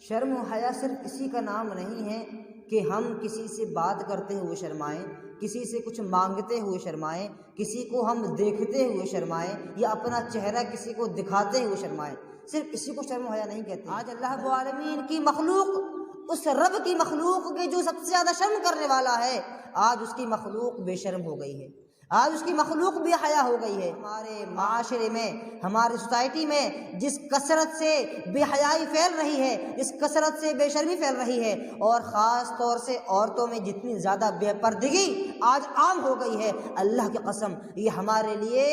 شرم و حیا صرف اسی کا نام نہیں ہے کہ ہم کسی سے بات کرتے ہوئے شرمائیں، کسی سے کچھ مانگتے ہوئے شرمائیں، کسی کو ہم دیکھتے ہوئے شرمائیں، یا اپنا چہرہ کسی کو دکھاتے ہوئے شرمائیں۔ صرف اسی کو شرم و حیا نہیں کہتے۔ آج اللہ رب العالمین کی مخلوق، اس رب کی مخلوق کے جو سب سے زیادہ شرم کرنے والا ہے، آج اس کی مخلوق بے شرم ہو گئی ہے، آج اس کی مخلوق بے حیا ہو گئی ہے۔ ہمارے معاشرے میں، ہماری سوسائٹی میں جس کثرت سے بے حیائی پھیل رہی ہے، جس کثرت سے بے شرمی پھیل رہی ہے، اور خاص طور سے عورتوں میں جتنی زیادہ بے پردگی آج عام ہو گئی ہے، اللہ کی قسم یہ ہمارے لیے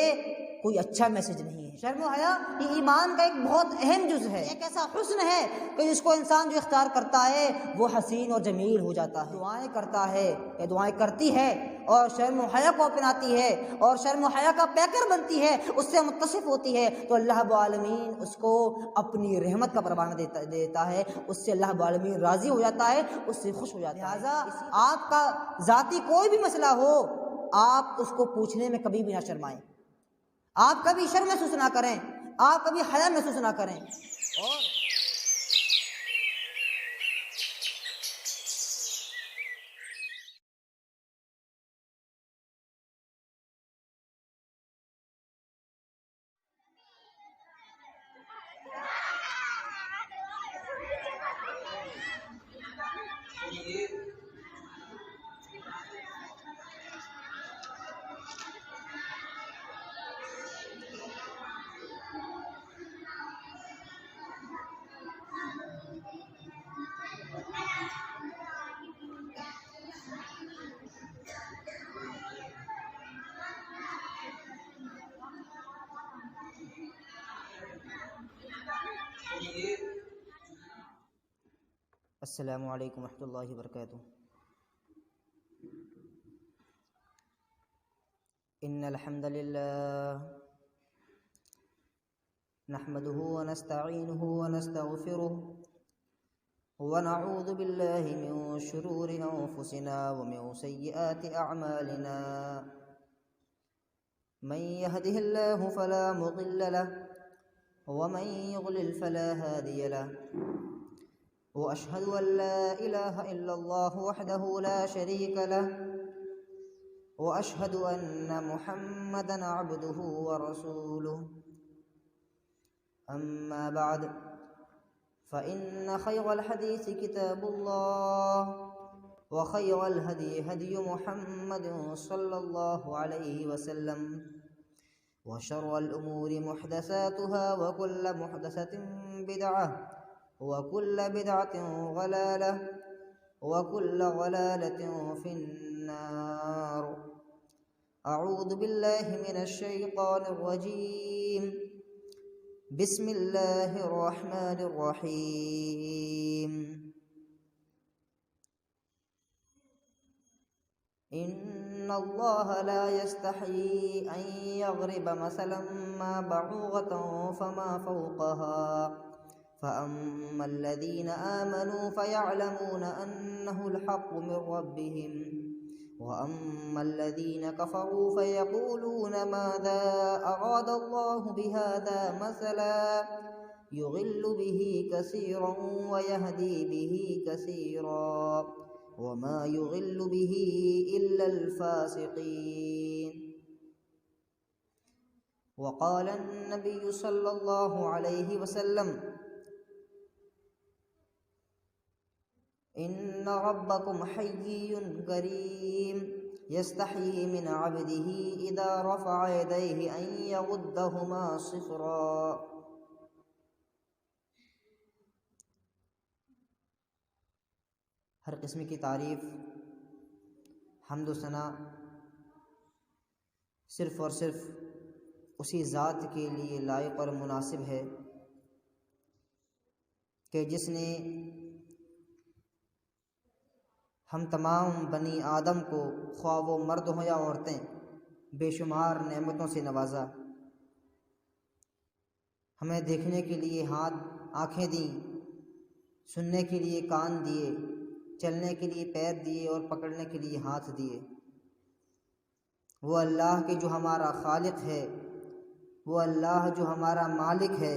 کوئی اچھا میسج نہیں ہے۔ شرم و حیا یہ ایمان کا ایک بہت اہم جز ہے، ایک ایسا حسن ہے کہ جس کو انسان جو اختیار کرتا ہے وہ حسین اور جمیل ہو جاتا ہے۔ دعائیں کرتا ہے یا دعائیں کرتی ہے اور شرم و حیا کو اپناتی ہے اور شرم و حیا کا پیکر بنتی ہے، اس سے متصف ہوتی ہے، تو اللہ رب العالمین اس کو اپنی رحمت کا پروانہ دیتا ہے، اس سے اللہ رب العالمین راضی ہو جاتا ہے، اس سے خوش ہو جاتا ہے۔ لہٰذا آپ کا ذاتی کوئی بھی مسئلہ ہو، آپ اس کو پوچھنے میں کبھی بھی نہ شرمائیں، آپ کبھی شرم محسوس نہ کریں، آپ کبھی حیا محسوس نہ کریں۔ اور السلام علیکم ورحمۃ اللہ وبرکاتہ۔ ان الحمد للہ نحمده ونستعینه ونستغفره ونعوذ باللہ من شرور انفسنا ومن سیئات اعمالنا، من يهده الله فلا مضل له ومن يضلل فلا هادي له، وأشهد أن لا إله إلا الله وحده لا شريك له، وأشهد أن محمدًا عبده ورسوله، أما بعد فإن خير الحديث كتاب الله، وخير الهدي هدي محمد صلى الله عليه وسلم، وشر الأمور محدثاتها، وكل محدثة بدعة، وكل بدعة ضلالة، وكل ضلالة في النار۔ أعوذ بالله من الشيطان الرجيم، بسم الله الرحمن الرحيم۔ إن الله لا يستحيي أن يضرب مثلا ما بعوضة فما فوقها، فأما الذين آمنوا فيعلمون أنه الحق من ربهم، وأما الذين كفروا فيقولون ماذا أراد الله بهذا مثلا يضل به كثيرا ويهدي به كثيرا، وما يضل به إلا الفاسقين۔ وقال النبي صلى الله عليه وسلم: إن ربكم حيي كريم يستحيي من عبده إذا رفع يديه أن يردهما صفرا۔ ہر قسم کی تعریف، حمد و ثنا صرف اور صرف اسی ذات کے لیے لائق اور مناسب ہے کہ جس نے ہم تمام بنی آدم کو، خواہ وہ مرد ہوں یا عورتیں، بے شمار نعمتوں سے نوازا، ہمیں دیکھنے کے لیے آنکھیں دیں، سننے کے لیے کان دیے، چلنے کے لیے پیر دیے اور پکڑنے کے لیے ہاتھ دیے۔ وہ اللہ کہ جو ہمارا خالق ہے، وہ اللہ جو ہمارا مالک ہے،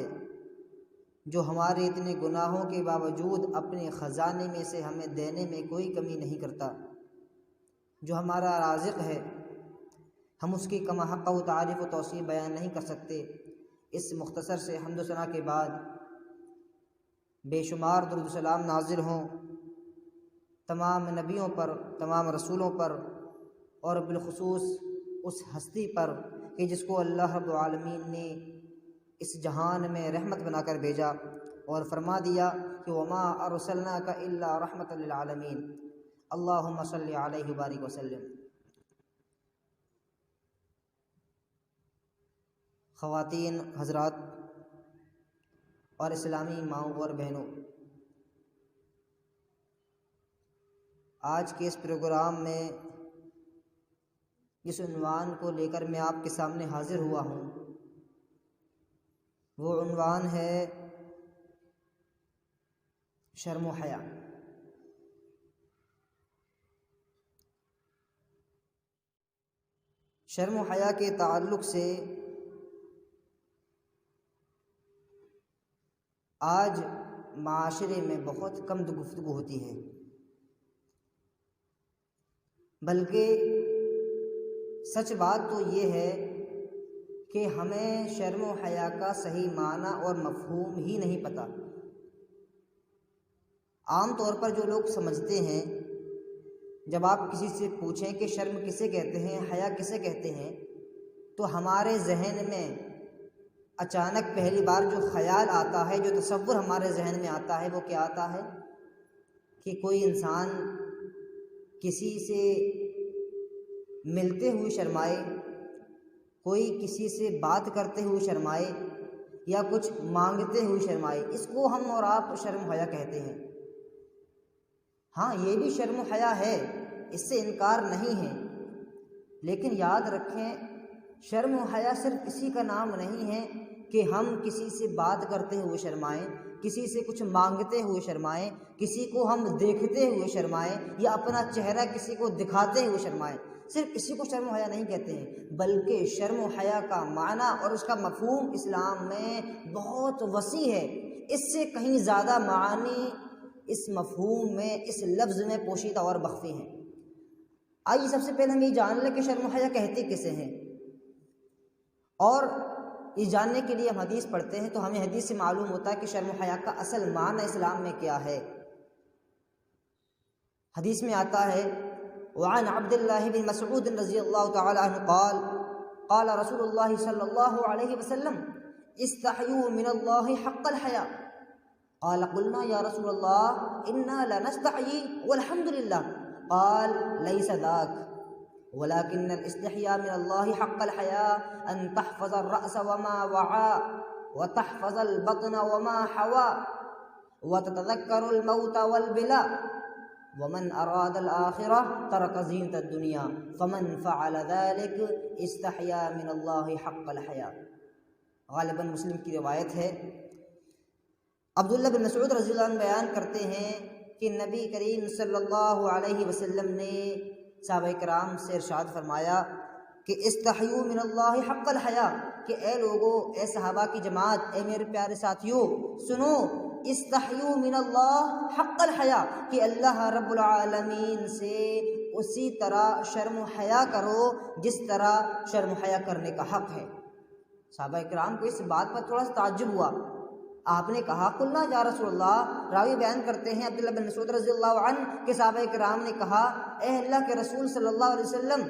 جو ہمارے اتنے گناہوں کے باوجود اپنے خزانے میں سے ہمیں دینے میں کوئی کمی نہیں کرتا، جو ہمارا رازق ہے، ہم اس کی کما حق و تعریف و توصیف بیان نہیں کر سکتے۔ اس مختصر سے حمد و ثنا کے بعد بے شمار درود و سلام نازل ہوں تمام نبیوں پر، تمام رسولوں پر، اور بالخصوص اس ہستی پر کہ جس کو اللہ رب العالمین نے اس جہان میں رحمت بنا کر بھیجا اور فرما دیا کہ وما ارسلناک الا رحمۃ للعالمین، اللہم صلی علیہ وبارک وسلم۔ خواتین، حضرات اور اسلامی ماؤں اور بہنوں، آج کے اس پروگرام میں جس عنوان کو لے کر میں آپ کے سامنے حاضر ہوا ہوں وہ عنوان ہے شرم و حیا۔ شرم و حیا کے تعلق سے آج معاشرے میں بہت کم گفتگو ہوتی ہے، بلکہ سچ بات تو یہ ہے کہ ہمیں شرم و حیا کا صحیح معنی اور مفہوم ہی نہیں پتہ۔ عام طور پر جو لوگ سمجھتے ہیں، جب آپ کسی سے پوچھیں کہ شرم کسے کہتے ہیں، حیا کسے کہتے ہیں، تو ہمارے ذہن میں اچانک پہلی بار جو خیال آتا ہے، جو تصور ہمارے ذہن میں آتا ہے، وہ کیا آتا ہے کہ کوئی انسان کسی سے ملتے ہوئے شرمائے، کوئی کسی سے بات کرتے ہوئے شرمائے، یا کچھ مانگتے ہوئے شرمائے، اس کو ہم اور آپ شرم و حیا کہتے ہیں۔ ہاں، یہ بھی شرم و حیا ہے، اس سے انکار نہیں ہے، لیکن یاد رکھیں شرم و حیا صرف اسی کا نام نہیں ہے کہ ہم کسی سے بات کرتے ہوئے شرمائیں، کسی سے کچھ مانگتے ہوئے شرمائیں، کسی کو ہم دیکھتے ہوئے شرمائیں، یا اپنا چہرہ کسی کو دکھاتے ہوئے شرمائیں، صرف اسی کو شرم و حیا نہیں کہتے ہیں، بلکہ شرم و حیا کا معنی اور اس کا مفہوم اسلام میں بہت وسیع ہے۔ اس سے کہیں زیادہ معانی اس مفہوم میں، اس لفظ میں پوشیدہ اور مخفی ہیں۔ آئیے سب سے پہلے ہم یہ جان لیں کہ شرم و حیا کہتے کسے ہیں، اور یہ جاننے کے لیے ہم حدیث پڑھتے ہیں تو ہمیں حدیث سے معلوم ہوتا ہے کہ شرم و حیا کا اصل معنی اسلام میں کیا ہے۔ حدیث میں آتا ہے وعن عبد اللہ بن مسعود رضی اللہ تعالی عنہ قال قال رسول اللہ صلی اللہ علیہ وسلم استحیوا من اللہ حق الحیا قال قلنا یا رسول اللہ انا لنستحیی والحمد للہ قال لیس ذاک ولكن الاستحياء من الله حق الحياء أن تحفظ الرأس وما وعى وتحفظ البطن وما حوى وتتذكر الموت والبلاء ومن أراد الآخرة ترك زينة الدنيا فمن فعل ذلك استحيا من الله حق الحياء۔ غالباً مسلم کی روایت ہے۔ عبداللہ بن مسعود رضی اللہ عنہ بیان کرتے ہیں کہ نبی کریم صلی اللہ علیہ وسلم نے صحابہ کرام سے ارشاد فرمایا کہ استحیوا من اللہ حق الحیا، کہ اے لوگو، اے صحابہ کی جماعت، اے میرے پیارے ساتھیو، سنو، استحیوا من اللہ حق الحیا، کہ اللہ رب العالمین سے اسی طرح شرم و حیا کرو جس طرح شرم و حیا کرنے کا حق ہے۔ صحابہ کرام کو اس بات پر تھوڑا سا تعجب ہوا۔ آپ نے کہا قلنا یا رسول اللہ، راوی بیان کرتے ہیں عبداللہ بن مسعود رضی اللہ عنہ کہ صحابہ کرام نے کہا اے اللہ کے رسول صلی اللہ علیہ وسلم،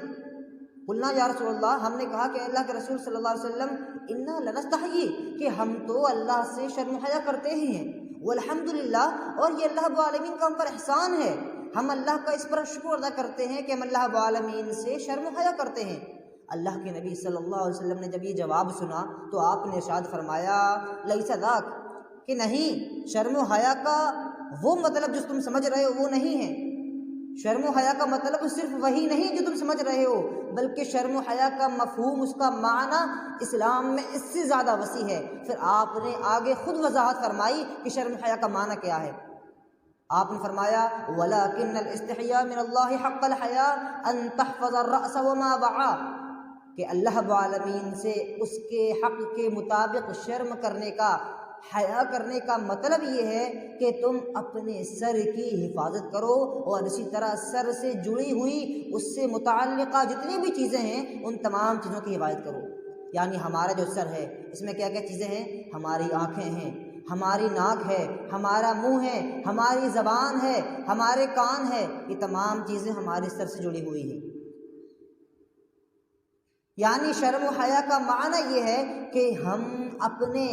قلنا یا رسول اللہ، ہم نے کہا کہ اللہ کے رسول صلی اللہ علیہ وسلم انا لنستحیی، کہ ہم تو اللہ سے شرم و حیا کرتے ہی ہیں، والحمدللہ، اور یہ اللہ رب العالمین کا ہم پر احسان ہے، ہم اللہ کا اس پر شکر ادا کرتے ہیں کہ ہم اللہ رب العالمین سے شرم و حیا کرتے ہیں۔ اللہ کے نبی صلی اللہ علیہ وسلم نے جب یہ جواب سنا تو آپ نے ارشاد فرمایا لیس ذاک، کہ نہیں، شرم و حیا کا وہ مطلب جو تم سمجھ رہے ہو وہ نہیں ہے۔ شرم و حیا کا مطلب صرف وہی نہیں جو تم سمجھ رہے ہو، بلکہ شرم و حیا کا مفہوم، اس کا معنی اسلام میں اس سے زیادہ وسیع ہے۔ پھر آپ نے آگے خود وضاحت فرمائی کہ شرم و حیا کا معنی کیا ہے۔ آپ نے فرمایا وَلَكِنَّ الْإِسْتِحْيَاءَ مِنَ اللَّهِ حَقَّ الْحَيَاءِ أَن تَحْفَظَ الرَّأْسَ وَمَا وَعَى، کہ اللہ رب العالمین سے اس کے حق کے مطابق شرم کرنے کا حیا کرنے کا مطلب یہ ہے کہ تم اپنے سر کی حفاظت کرو، اور اسی طرح سر سے جڑی ہوئی اس سے متعلقہ جتنی بھی چیزیں ہیں ان تمام چیزوں کی حفاظت کرو۔ یعنی ہمارا جو سر ہے اس میں کیا کیا چیزیں ہیں؟ ہماری آنکھیں ہیں، ہماری ناک ہے، ہمارا منہ ہے، ہماری زبان ہے، ہمارے کان ہے، یہ تمام چیزیں ہمارے سر سے جڑی ہوئی ہیں۔ یعنی شرم و حیا کا معنی یہ ہے کہ ہم اپنے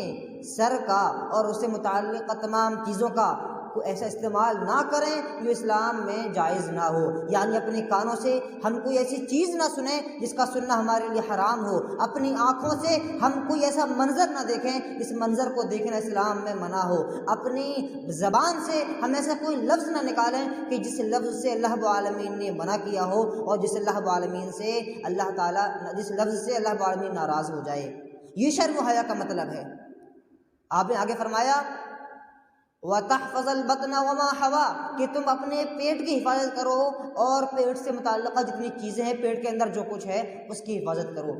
سر کا اور اس سے متعلق تمام چیزوں کا کوئی ایسا استعمال نہ کریں جو اسلام میں جائز نہ ہو۔ یعنی اپنے کانوں سے ہم کوئی ایسی چیز نہ سنیں جس کا سننا ہمارے لیے حرام ہو، اپنی آنکھوں سے ہم کوئی ایسا منظر نہ دیکھیں جس منظر کو دیکھنا اسلام میں منع ہو، اپنی زبان سے ہم ایسا کوئی لفظ نہ نکالیں کہ جس لفظ سے اللہ رب العالمین نے منع کیا ہو، اور جس اللہ رب العالمین سے اللہ تعالیٰ جس لفظ سے اللہ رب العالمین ناراض ہو جائے۔ یہ شرم و حیا کا مطلب ہے۔ آپ نے آگے فرمایا وَتَحْفَظَ الْبَطْنَ وَمَا حَوَا، کہ تم اپنے پیٹ کی حفاظت کرو اور پیٹ سے متعلقہ جتنی چیزیں ہیں، پیٹ کے اندر جو کچھ ہے اس کی حفاظت کرو۔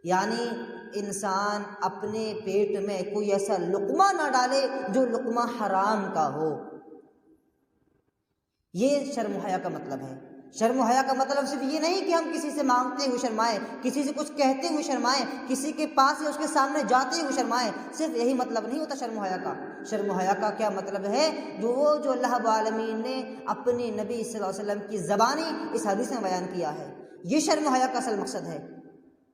یعنی انسان اپنے پیٹ میں کوئی ایسا لقمہ نہ ڈالے جو لقمہ حرام کا ہو۔ یہ شرم و حیا کا مطلب ہے۔ شرم و حیا کا مطلب صرف یہ نہیں کہ ہم کسی سے مانگتے ہوئے شرمائیں، کسی سے کچھ کہتے ہوئے شرمائیں، کسی کے پاس یا اس کے سامنے جاتے ہوئے شرمائیں، صرف یہی مطلب نہیں ہوتا شرم و حیا کا۔ شرم و حیا کا کیا مطلب ہے؟ جو اللہ رب العالمین نے اپنے نبی صلی اللہ علیہ وسلم کی زبانی اس حدیث میں بیان کیا ہے، یہ شرم و حیا کا اصل مقصد ہے۔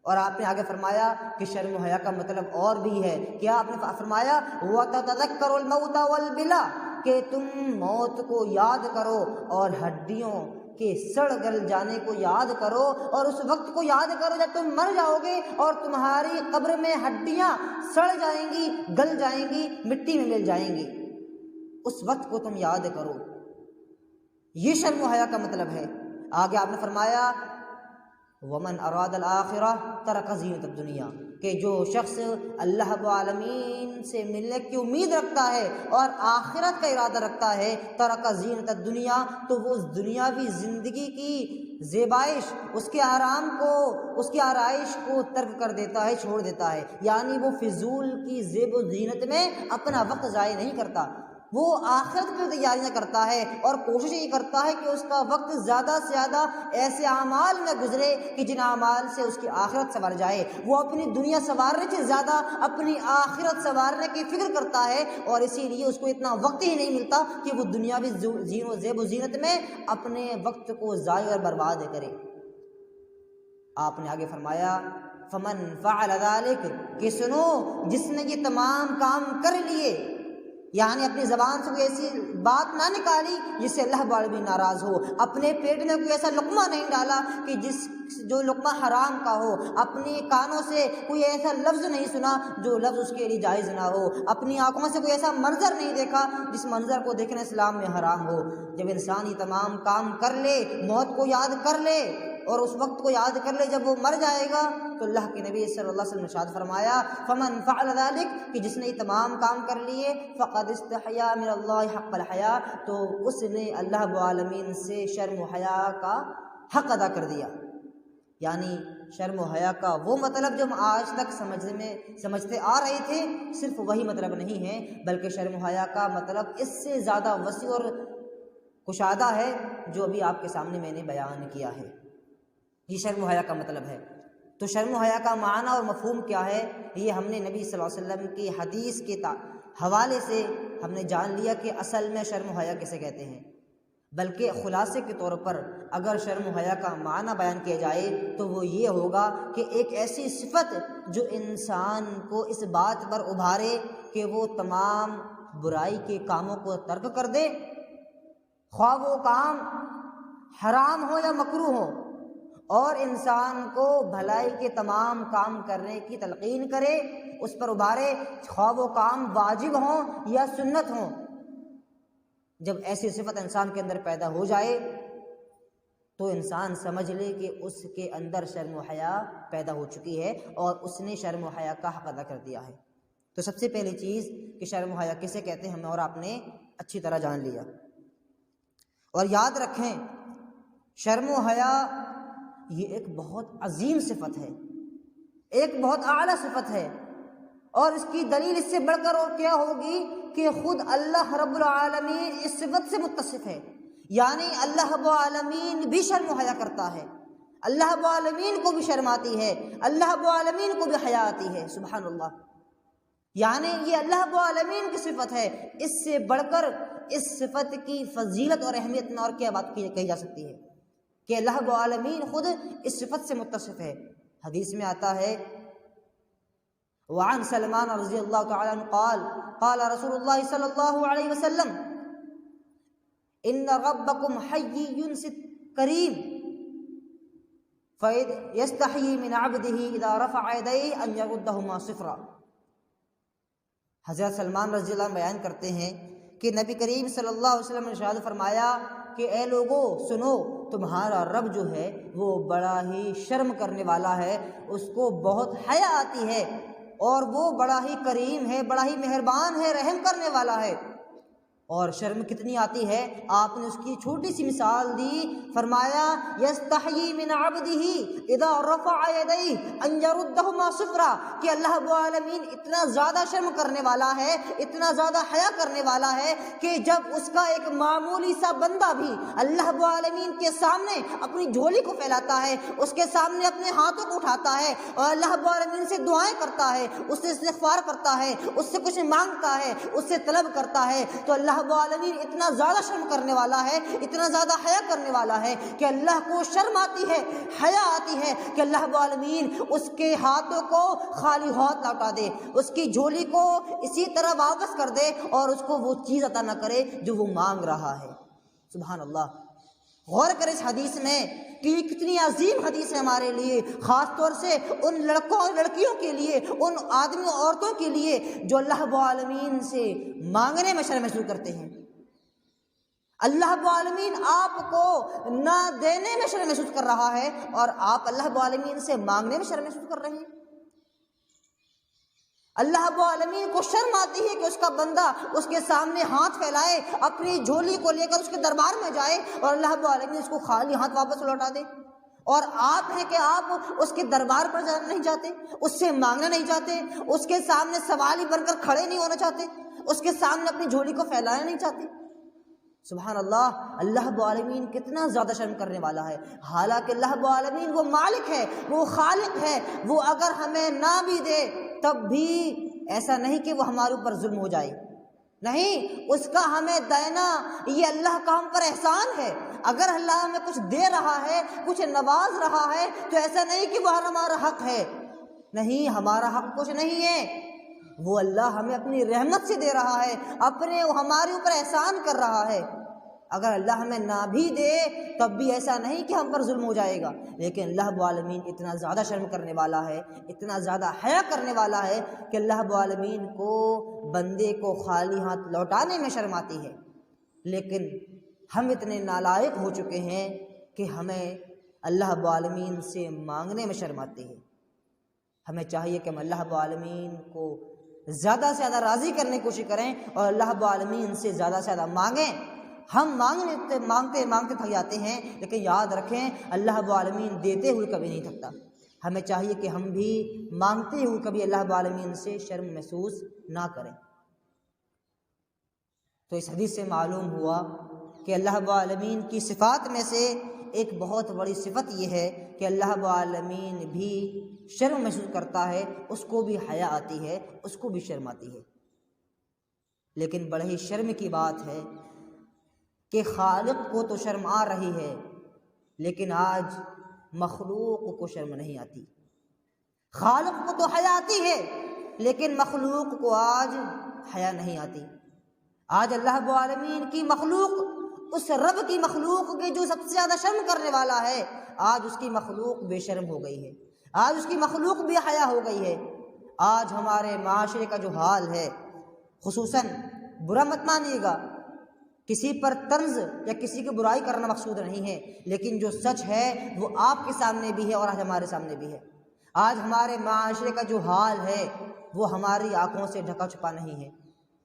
اور آپ نے آگے فرمایا کہ شرم و حیا کا مطلب اور بھی ہے۔ کیا آپ نے فرمایا وَتَتَذَكَّرُ الْمَوْتَ وَالْبِلَا، کہ تم موت کو یاد کرو اور ہڈیوں کے سڑ گل جانے کو یاد کرو، اور اس وقت کو یاد کرو جب تم مر جاؤ گے اور تمہاری قبر میں ہڈیاں سڑ جائیں گی، گل جائیں گی، مٹی میں مل جائیں گی، اس وقت کو تم یاد کرو۔ یہ شرم و حیا کا مطلب ہے۔ آگے آپ نے فرمایا ومن اراد الآخرہ ترک زینت الدنیا، کہ جو شخص اللہ رب العالمین سے ملنے کی امید رکھتا ہے اور آخرت کا ارادہ رکھتا ہے، ترک زینت الدنیا، تو وہ اس دنیاوی زندگی کی زیبائش، اس کے آرام کو، اس کی آرائش کو ترک کر دیتا ہے، چھوڑ دیتا ہے۔ یعنی وہ فضول کی زیب و زینت میں اپنا وقت ضائع نہیں کرتا، وہ آخرت کی تیاریاں کرتا ہے اور کوشش یہ کرتا ہے کہ اس کا وقت زیادہ سے زیادہ ایسے اعمال میں گزرے کہ جن اعمال سے اس کی آخرت سنور جائے۔ وہ اپنی دنیا سنوارنے سے زیادہ اپنی آخرت سنوارنے کی فکر کرتا ہے، اور اسی لیے اس کو اتنا وقت ہی نہیں ملتا کہ وہ دنیاوی زیب و زینت میں اپنے وقت کو ضائع اور برباد کرے۔ آپ نے آگے فرمایا فمن فعل ذلک، کہ سنو جس نے یہ تمام کام کر لیے، یعنی اپنی زبان سے کوئی ایسی بات نہ نکالی جس سے اللہ رب العالمین ناراض ہو، اپنے پیٹ میں کوئی ایسا لقمہ نہیں ڈالا کہ جو لقمہ حرام کا ہو، اپنے کانوں سے کوئی ایسا لفظ نہیں سنا جو لفظ اس کے لیے جائز نہ ہو، اپنی آنکھوں سے کوئی ایسا منظر نہیں دیکھا جس منظر کو دیکھنا اسلام میں حرام ہو۔ جب انسان یہ تمام کام کر لے، موت کو یاد کر لے اور اس وقت کو یاد کر لے جب وہ مر جائے گا، تو اللہ کے نبی صلی اللہ علیہ وسلم نے ارشاد فرمایا فمن فعل ذلک، کہ جس نے یہ تمام کام کر لیے، فقد استحیا من اللہ حق الحیا، تو اس نے اللہ رب العالمین سے شرم و حیا کا حق ادا کر دیا۔ یعنی شرم و حیا کا وہ مطلب جو ہم آج تک سمجھتے آ رہے تھے، صرف وہی مطلب نہیں ہے، بلکہ شرم و حیا کا مطلب اس سے زیادہ وسیع اور کشادہ ہے جو ابھی آپ کے سامنے میں نے بیان کیا ہے۔ یہ شرم و حیا کا مطلب ہے۔ تو شرم و حیا کا معنی اور مفہوم کیا ہے، یہ ہم نے نبی صلی اللہ علیہ وسلم کی حدیث کے حوالے سے ہم نے جان لیا کہ اصل میں شرم و حیا کسے کہتے ہیں۔ بلکہ خلاصے کے طور پر اگر شرم و حیا کا معنی بیان کیا جائے تو وہ یہ ہوگا کہ ایک ایسی صفت جو انسان کو اس بات پر ابھارے کہ وہ تمام برائی کے کاموں کو ترک کر دے، خواہ وہ کام حرام ہو یا مکروہ ہو، اور انسان کو بھلائی کے تمام کام کرنے کی تلقین کرے، اس پر ابھارے، خواہ وہ کام واجب ہوں یا سنت ہوں۔ جب ایسی صفت انسان کے اندر پیدا ہو جائے تو انسان سمجھ لے کہ اس کے اندر شرم و حیا پیدا ہو چکی ہے اور اس نے شرم و حیا کا حق ادا کر دیا ہے۔ تو سب سے پہلی چیز کہ شرم و حیا کسے کہتے ہیں ہمیں اور آپ نے اچھی طرح جان لیا۔ اور یاد رکھیں شرم و حیا یہ ایک بہت عظیم صفت ہے، ایک بہت اعلیٰ صفت ہے، اور اس کی دلیل اس سے بڑھ کر اور کیا ہوگی کہ خود اللہ رب العالمین اس صفت سے متصف ہے، یعنی اللہ رب العالمین بھی شرم و حیا کرتا ہے، اللہ رب العالمین کو بھی شرم آتی ہے، اللہ رب العالمین کو بھی حیا آتی ہے، سبحان اللہ۔ یعنی یہ اللہ رب العالمین کی صفت ہے، اس سے بڑھ کر اس صفت کی فضیلت اور اہمیت میں اور کیا بات کہی جا سکتی ہے کہ اللہ رب العالمین خود اس صفت سے متصف ہے۔ حدیث میں آتا ہے وعن سلمان رضی اللہ تعالی عنہ قال قال رسول اللہ صلی اللہ علیہ وسلم ان ربکم حی کریم یستحیی من عبدہ اذا رفع یدیہ ان یردہما صفرا۔ حضرت سلمان رضی اللہ عنہ بیان کرتے ہیں کہ نبی کریم صلی اللہ علیہ وسلم نے ارشاد فرمایا کہ اے لوگو سنو، تمہارا رب جو ہے وہ بڑا ہی شرم کرنے والا ہے، اس کو بہت حیا آتی ہے، اور وہ بڑا ہی کریم ہے، بڑا ہی مہربان ہے، رحم کرنے والا ہے۔ اور شرم کتنی آتی ہے، آپ نے اس کی چھوٹی سی مثال دی، فرمایا یستحیی من عبدہ اذا رفع یدیہ ان یردہما صفرا، کہ اللہ رب العالمین اتنا زیادہ شرم کرنے والا ہے، اتنا زیادہ حیا کرنے والا ہے کہ جب اس کا ایک معمولی سا بندہ بھی اللہ رب العالمین کے سامنے اپنی جھولی کو پھیلاتا ہے، اس کے سامنے اپنے ہاتھوں کو اٹھاتا ہے اور اللہ رب العالمین سے دعائیں کرتا ہے، اس سے استغفار کرتا ہے، اس سے کچھ مانگتا ہے، اس سے طلب کرتا ہے، تو اللہ رب العالمین اتنا زیادہ شرم کرنے والا ہے، اتنا زیادہ حیا کرنے والا ہے کہ اللہ کو شرم آتی ہے، حیا آتی ہے کہ اللہ رب العالمین اس کے ہاتھوں کو خالی ہاتھ لوٹا دے، اس کی جھولی کو اسی طرح واپس کر دے اور اس کو وہ چیز عطا نہ کرے جو وہ مانگ رہا ہے۔ سبحان اللہ۔ غور کریں اس حدیث میں کہ یہ کتنی عظیم حدیث ہے ہمارے لیے، خاص طور سے ان لڑکوں اور لڑکیوں کے لیے، ان آدمیوں اور عورتوں کے لیے جو اللہ رب العالمین سے مانگنے میں شرم محسوس کرتے ہیں۔ اللہ رب العالمین آپ کو نہ دینے میں شرم محسوس کر رہا ہے اور آپ اللہ رب العالمین سے مانگنے میں شرم محسوس کر رہے ہیں۔ اللہ رب العالمین کو شرم آتی ہے کہ اس کا بندہ اس کے سامنے ہاتھ پھیلائے، اپنی جھولی کو لے کر اس کے دربار میں جائے اور اللہ رب العالمین اس کو خالی ہاتھ واپس لوٹا دے، اور آپ ہیں کہ آپ اس کے دربار پر نہیں جاتے، اس سے مانگنا نہیں چاہتے، اس کے سامنے سوالی بن کر کھڑے نہیں ہونا چاہتے، اس کے سامنے اپنی جھولی کو پھیلانا نہیں چاہتے۔ سبحان اللہ، اللہ رب العالمین کتنا زیادہ شرم کرنے والا ہے، حالانکہ اللہ رب العالمین وہ مالک ہے، وہ خالق ہے، وہ اگر ہمیں نہ بھی دے تب بھی ایسا نہیں کہ وہ ہمارے اوپر ظلم ہو جائے، نہیں، اس کا ہمیں دینا یہ اللہ کا ہم پر احسان ہے۔ اگر اللہ ہمیں کچھ دے رہا ہے، کچھ نواز رہا ہے، تو ایسا نہیں کہ وہ ہمارا حق ہے، نہیں، ہمارا حق کچھ نہیں ہے، وہ اللہ ہمیں اپنی رحمت سے دے رہا ہے، اپنے ہمارے اوپر احسان کر رہا ہے۔ اگر اللہ ہمیں نہ بھی دے تب بھی ایسا نہیں کہ ہم پر ظلم ہو جائے گا، لیکن اللہ رب العالمین اتنا زیادہ شرم کرنے والا ہے، اتنا زیادہ حیا کرنے والا ہے کہ اللہ رب العالمین کو بندے کو خالی ہاتھ لوٹانے میں شرم آتی ہے۔ لیکن ہم اتنے نالائق ہو چکے ہیں کہ ہمیں اللہ رب العالمین سے مانگنے میں شرم آتی ہے۔ ہمیں چاہیے کہ ہم اللہ رب العالمین کو زیادہ سے زیادہ راضی کرنے کی کوشش کریں اور اللہ رب العالمین سے زیادہ مانگیں۔ ہم مانگتے تھک جاتے ہیں، لیکن یاد رکھیں اللہ رب العالمین دیتے ہوئے کبھی نہیں تھکتا۔ ہمیں چاہیے کہ ہم بھی مانگتے ہوئے کبھی اللہ رب العالمین سے شرم محسوس نہ کریں۔ تو اس حدیث سے معلوم ہوا کہ اللہ رب العالمین کی صفات میں سے ایک بہت بڑی صفت یہ ہے کہ اللہ رب العالمین بھی شرم محسوس کرتا ہے، اس کو بھی حیا آتی ہے، اس کو بھی شرم آتی ہے۔ لیکن بڑے ہی شرم کی بات ہے کہ خالق کو تو شرم آ رہی ہے، لیکن آج مخلوق کو شرم نہیں آتی۔ خالق کو تو حیا آتی ہے، لیکن مخلوق کو آج حیا نہیں آتی۔ آج اللہ رب العالمین کی مخلوق، اس رب کی مخلوق کے جو سب سے زیادہ شرم کرنے والا ہے، آج اس کی مخلوق بے شرم ہو گئی ہے، آج اس کی مخلوق بے حیا ہو گئی ہے۔ آج ہمارے معاشرے کا جو حال ہے، خصوصاً برا مت مانیے گا، کسی پر طنز یا کسی کی برائی کرنا مقصود نہیں ہے، لیکن جو سچ ہے وہ آپ کے سامنے بھی ہے اور آج ہمارے سامنے بھی ہے۔ آج ہمارے معاشرے کا جو حال ہے وہ ہماری آنکھوں سے ڈھکا چھپا نہیں ہے،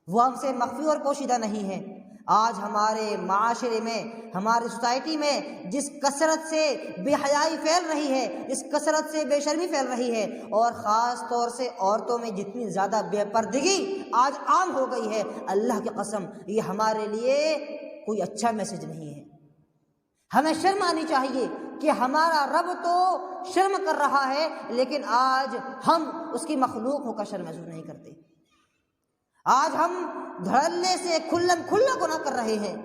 وہ ہم سے مخفی اور پوشیدہ نہیں ہے۔ آج ہمارے معاشرے میں، ہماری سوسائٹی میں جس کثرت سے بے حیائی پھیل رہی ہے، جس کثرت سے بے شرمی پھیل رہی ہے، اور خاص طور سے عورتوں میں جتنی زیادہ بے پردگی آج عام ہو گئی ہے، اللہ کی قسم یہ ہمارے لیے کوئی اچھا میسج نہیں ہے۔ ہمیں شرم آنی چاہیے کہ ہمارا رب تو شرم کر رہا ہے، لیکن آج ہم اس کی مخلوق ہو کر شرم محسوس نہیں کرتے۔ آج ہم دھڑلے سے کھلم کھلا گناہ کر رہے ہیں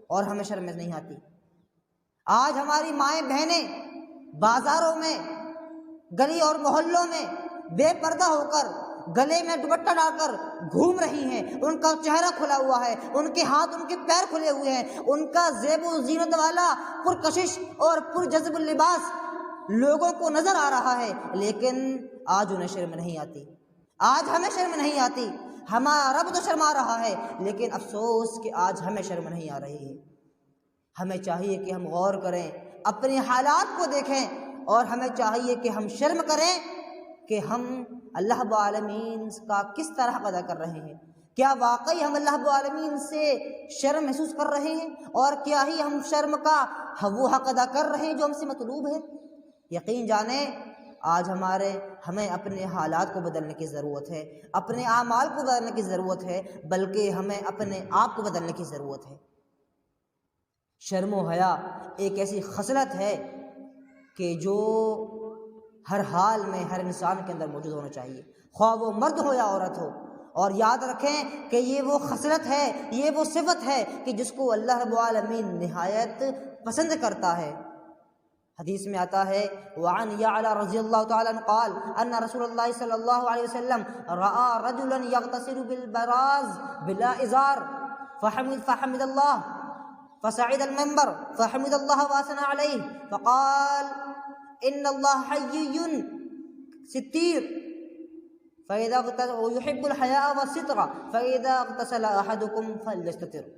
اور ہمیں شرم نہیں آتی۔ آج ہماری مائیں بہنیں بازاروں میں، گلی اور محلوں میں بے پردہ ہو کر، گلے میں دوپٹہ ڈال کر گھوم رہی ہیں، ان کا چہرہ کھلا ہوا ہے، ان کے ہاتھ، ان کے پیر کھلے ہوئے ہیں، ان کا زیب و زینت والا پرکشش اور پرجذب لباس لوگوں کو نظر آ رہا ہے، لیکن آج انہیں شرم نہیں آتی، آج ہمیں شرم نہیں آتی۔ ہمارا رب تو شرما رہا ہے، لیکن افسوس کہ آج ہمیں شرم نہیں آ رہی ہے۔ ہمیں چاہیے کہ ہم غور کریں، اپنے حالات کو دیکھیں، اور ہمیں چاہیے کہ ہم شرم کریں کہ ہم اللہ رب العالمین کا کس طرح ادا کر رہے ہیں۔ کیا واقعی ہم اللہ رب العالمین سے شرم محسوس کر رہے ہیں، اور کیا ہی ہم شرم کا وہ حق ادا کر رہے ہیں جو ہم سے مطلوب ہے؟ یقین جانیں آج ہمیں اپنے حالات کو بدلنے کی ضرورت ہے، اپنے اعمال کو بدلنے کی ضرورت ہے، بلکہ ہمیں اپنے آپ کو بدلنے کی ضرورت ہے۔ شرم و حیا ایک ایسی خصلت ہے کہ جو ہر حال میں ہر انسان کے اندر موجود ہونا چاہیے، خواہ وہ مرد ہو یا عورت ہو۔ اور یاد رکھیں کہ یہ وہ خصلت ہے، یہ وہ صفت ہے کہ جس کو اللہ رب العالمین نہایت پسند کرتا ہے۔ حدیث میں آتا ہے وعن یعلا رضی اللہ تعالیٰ عنہ قال ان رسول اللہ صلی اللہ علیہ وسلم رأى رجلا یغتسل بالبراز بلا ازار فحمد اللہ فصعد المنبر فحمد اللہ واثنى علیہ فقال ان اللہ حیی ستیر ويحب الحياء والستر فإذا اغتسل أحدكم فليستتر۔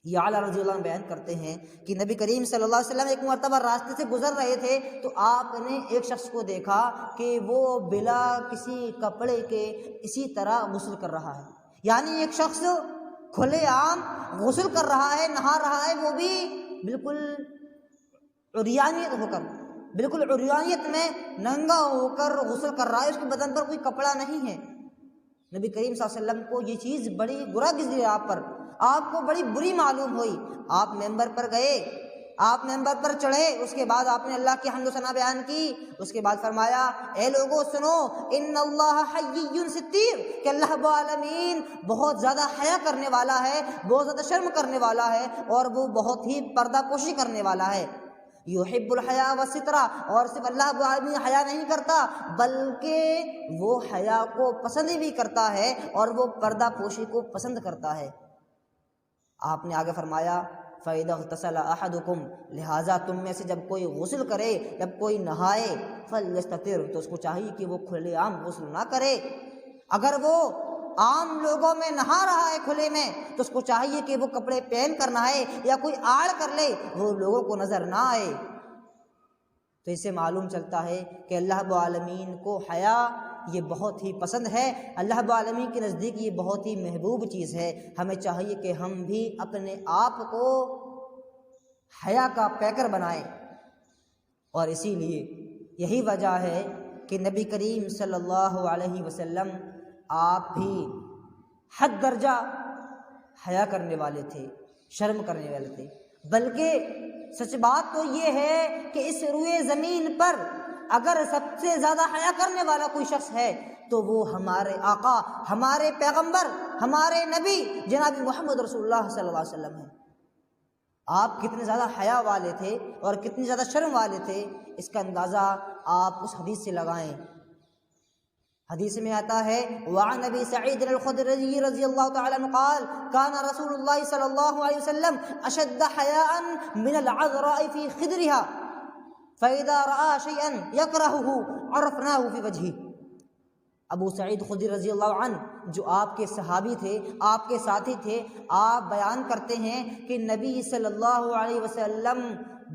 یہ اعلیٰ رضی اللہ عنہ بیان کرتے ہیں کہ نبی کریم صلی اللہ علیہ وسلم ایک مرتبہ راستے سے گزر رہے تھے تو آپ نے ایک شخص کو دیکھا کہ وہ بلا کسی کپڑے کے اسی طرح غسل کر رہا ہے، یعنی ایک شخص کھلے عام غسل کر رہا ہے، نہا رہا ہے، وہ بھی بالکل عریانیت ہو کر، بالکل عریانیت میں ننگا ہو کر غسل کر رہا ہے، اس کے بدن پر کوئی کپڑا نہیں ہے۔ نبی کریم صلی اللہ علیہ وسلم کو یہ چیز بڑی برا گزری آپ کو بڑی بری معلوم ہوئی۔ آپ ممبر پر گئے، آپ ممبر پر چڑھے، اس کے بعد آپ نے اللہ کی حمد و ثنا بیان کی، اس کے بعد فرمایا اے لوگوں سنو ان اللہ حیی ستیر، کہ اللہ رب العالمین بہت زیادہ حیا کرنے والا ہے، بہت زیادہ شرم کرنے والا ہے، اور وہ بہت ہی پردہ پوشی کرنے والا ہے۔ یحب الحیاء والستر، اور صرف اللہ رب العالمین حیا نہیں کرتا بلکہ وہ حیا کو پسند بھی کرتا ہے اور وہ پردہ پوشی کو پسند کرتا ہے۔ آپ نے آگے فرمایا فَإِذَا اغْتَسَلَ أَحَدُكُمْ، لہٰذا تم میں سے جب کوئی غسل کرے، جب کوئی نہائے، فَلْيَسْتَتِرْ، تو اس کو چاہیے کہ وہ کھلے عام غسل نہ کرے۔ اگر وہ عام لوگوں میں نہا رہا ہے کھلے میں تو اس کو چاہیے کہ وہ کپڑے پہن کر نہائے یا کوئی آڑ کر لے، وہ لوگوں کو نظر نہ آئے۔ تو اس سے معلوم چلتا ہے کہ اللہ رب العالمین کو حیا یہ بہت ہی پسند ہے، اللہ رب العالمین کے نزدیک یہ بہت ہی محبوب چیز ہے۔ ہمیں چاہیے کہ ہم بھی اپنے آپ کو حیا کا پیکر بنائیں، اور اسی لیے یہی وجہ ہے کہ نبی کریم صلی اللہ علیہ وسلم آپ بھی حد درجہ حیا کرنے والے تھے، شرم کرنے والے تھے، بلکہ سچ بات تو یہ ہے کہ اس روئے زمین پر اگر سب سے زیادہ حیا کرنے والا کوئی شخص ہے تو وہ ہمارے آقا، ہمارے پیغمبر، ہمارے نبی جناب محمد رسول اللہ صلی اللہ علیہ وسلم ہیں۔ آپ کتنے زیادہ حیا والے تھے اور کتنے زیادہ شرم والے تھے، اس کا اندازہ آپ اس حدیث سے لگائیں۔ حدیث میں آتا ہے وعن ابی سعید الخدری رضی اللہ تعالی عنہ قال کان رسول اللہ صلی اللہ علیہ وسلم اشد حیاء من العذراء فی خدرها فاذا رأى شيئا يكرهه عرفناه في وجهه۔ ابو سعید خدری رضی اللہ عنہ جو آپ کے صحابی تھے، آپ کے ساتھی تھے، آپ بیان کرتے ہیں کہ نبی صلی اللہ علیہ وسلم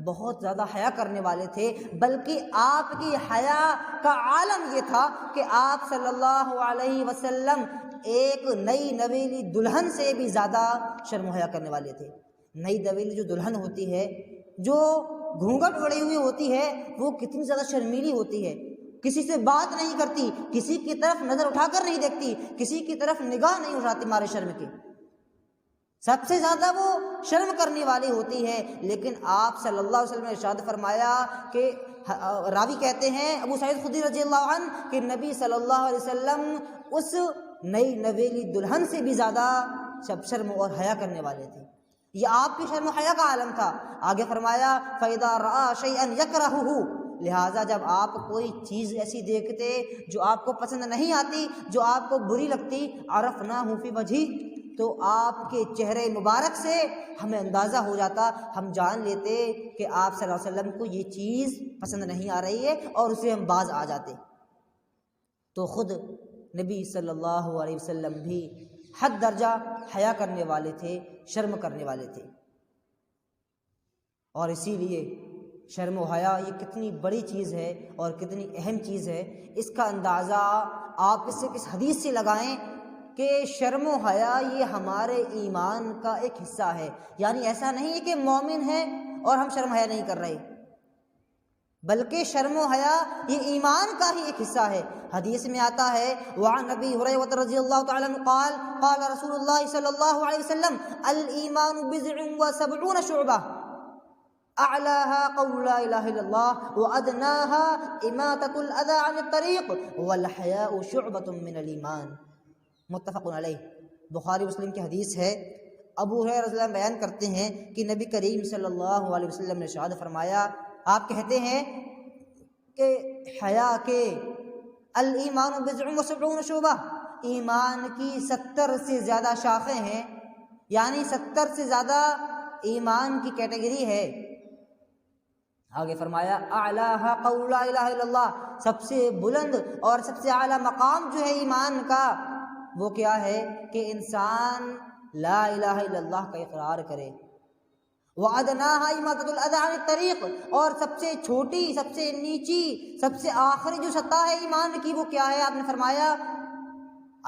بہت زیادہ حیا کرنے والے تھے، بلکہ آپ کی حیا کا عالم یہ تھا کہ آپ صلی اللہ علیہ وسلم ایک نئی نویلی دلہن سے بھی زیادہ شرم و حیا کرنے والے تھے۔ نئی نویلی جو دلہن ہوتی ہے، جو گھونگھٹ اوڑھی ہوئی ہوتی ہے، وہ کتنی زیادہ شرمیلی ہوتی ہے، کسی سے بات نہیں کرتی، کسی کی طرف نظر اٹھا کر نہیں دیکھتی، کسی کی طرف نگاہ نہیں اٹھاتی مارے شرم کے، سب سے زیادہ وہ شرم کرنے والی ہوتی ہے۔ لیکن آپ صلی اللہ علیہ وسلم نے ارشاد فرمایا کہ راوی کہتے ہیں ابو سعید خدری رضی اللہ عنہ کہ نبی صلی اللہ علیہ وسلم اس نئی نویلی دلہن سے بھی زیادہ شرم اور حیا کرنے والے تھے۔ یہ آپ کی شرم و حیا کا عالم تھا۔ آگے فرمایا فَإِذَا رَأَىٰ شَيْئًا يَكْرَهُهُ، لہٰذا جب آپ کوئی چیز ایسی دیکھتے جو آپ کو پسند نہیں آتی، جو آپ کو بری لگتی، عَرَفْنَاهُ فِي وَجْهِهِ، تو آپ کے چہرے مبارک سے ہمیں اندازہ ہو جاتا، ہم جان لیتے کہ آپ صلی اللہ علیہ وسلم کو یہ چیز پسند نہیں آ رہی ہے، اور اسے ہم باز آ جاتے۔ تو خود نبی صلی اللہ علیہ وسلم بھی حد درجہ حیا کرنے والے تھے، شرم کرنے والے تھے۔ اور اسی لیے شرم و حیا یہ کتنی بڑی چیز ہے اور کتنی اہم چیز ہے، اس کا اندازہ آپ کس حدیث سے لگائیں کہ شرم و حیا یہ ہمارے ایمان کا ایک حصہ ہے۔ یعنی ایسا نہیں ہے کہ مومن ہے اور ہم شرم حیا نہیں کر رہے، بلکہ شرم و حیا یہ ایمان کا ہی ایک حصہ ہے۔ حدیث میں آتا ہے وعن ابی ہریرہ رضی اللہ تعالی عنہ قال قال رسول اللہ صلی اللہ علیہ وسلم الایمان بضع وسبعون شعبہ اعلاها قول لا الہ الا اللہ وادناها اماطۃ الاذى عن الطریق والحیاء شعبۃ من الایمان، متفق علیہ۔ بخاری مسلم کی حدیث ہے۔ ابو ہریرہ رضی اللہ عنہ بیان کرتے ہیں کہ نبی کریم صلی اللہ علیہ وسلم نے ارشاد فرمایا، آپ کہتے ہیں کہ حیا کے الایمان بضع وسبعون شعبہ، ایمان کی 70 سے زیادہ شاخیں ہیں، یعنی 70 سے زیادہ ایمان کی کیٹیگری ہے۔ آگے فرمایا اعلیٰ قول لا الہ الا اللہ، سب سے بلند اور سب سے اعلیٰ مقام جو ہے ایمان کا وہ کیا ہے کہ انسان لا الہ الا اللہ کا اقرار کرے۔ وَأَدْنَاهَا إِمَاطَةُ الْأَذَىٰ عَنِ الطَّرِيقِ، اور سب سے چھوٹی، سب سے نیچی، سب سے آخری جو سطح ہے ایمان کی وہ کیا ہے؟ آپ نے فرمایا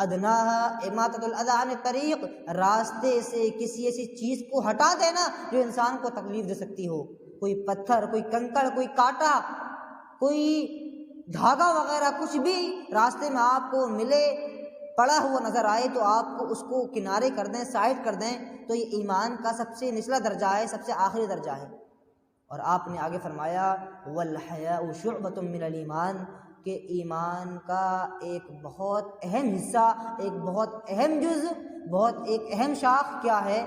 أَدْنَاهَا إِمَاطَةُ الْأَذَىٰ عَنِ الطَّرِيقِ، راستے سے کسی ایسی چیز کو ہٹا دینا جو انسان کو تکلیف دے سکتی ہو، کوئی پتھر، کوئی کنکڑ، کوئی کانٹا، کوئی دھاگا وغیرہ، کچھ بھی راستے میں آپ کو ملے، پڑا ہوا نظر آئے تو آپ کو اس کو کنارے کر دیں، سائڈ کر دیں، تو یہ ایمان کا سب سے نچلا درجہ ہے، سب سے آخری درجہ ہے۔ اور آپ نے آگے فرمایا والحیاء شعبۃ من الایمان، کہ ایمان کا ایک بہت اہم حصہ، ایک بہت اہم جز، بہت ایک اہم شاخ کیا ہے؟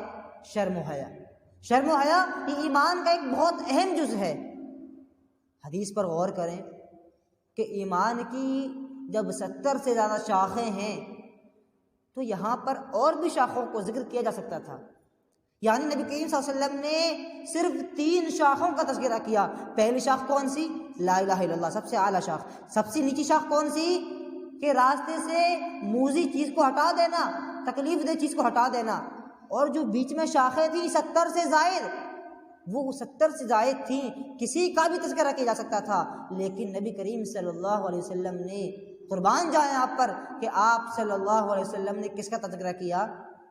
شرم و حیا۔ شرم و حیا یہ ایمان کا ایک بہت اہم جز ہے۔ حدیث پر غور کریں کہ ایمان کی جب 70 سے زیادہ شاخیں ہیں تو یہاں پر اور بھی شاخوں کو ذکر کیا جا سکتا تھا، یعنی نبی کریم صلی اللہ علیہ وسلم نے صرف 3 شاخوں کا تذکرہ کیا۔ پہلی شاخ کون سی؟ لا الہ الا اللہ، سب سے اعلیٰ شاخ۔ سب سے نیچی شاخ کون سی؟ کہ راستے سے موذی چیز کو ہٹا دینا، تکلیف دہ چیز کو ہٹا دینا۔ اور جو بیچ میں شاخیں تھیں 70 سے زائد، وہ 70 سے زائد تھیں، کسی کا بھی تذکرہ کیا جا سکتا تھا، لیکن نبی کریم صلی اللہ علیہ وسلم نے، قربان جائیں آپ پر کہ آپ صلی اللہ علیہ وسلم نے کس کا تذکرہ کیا؟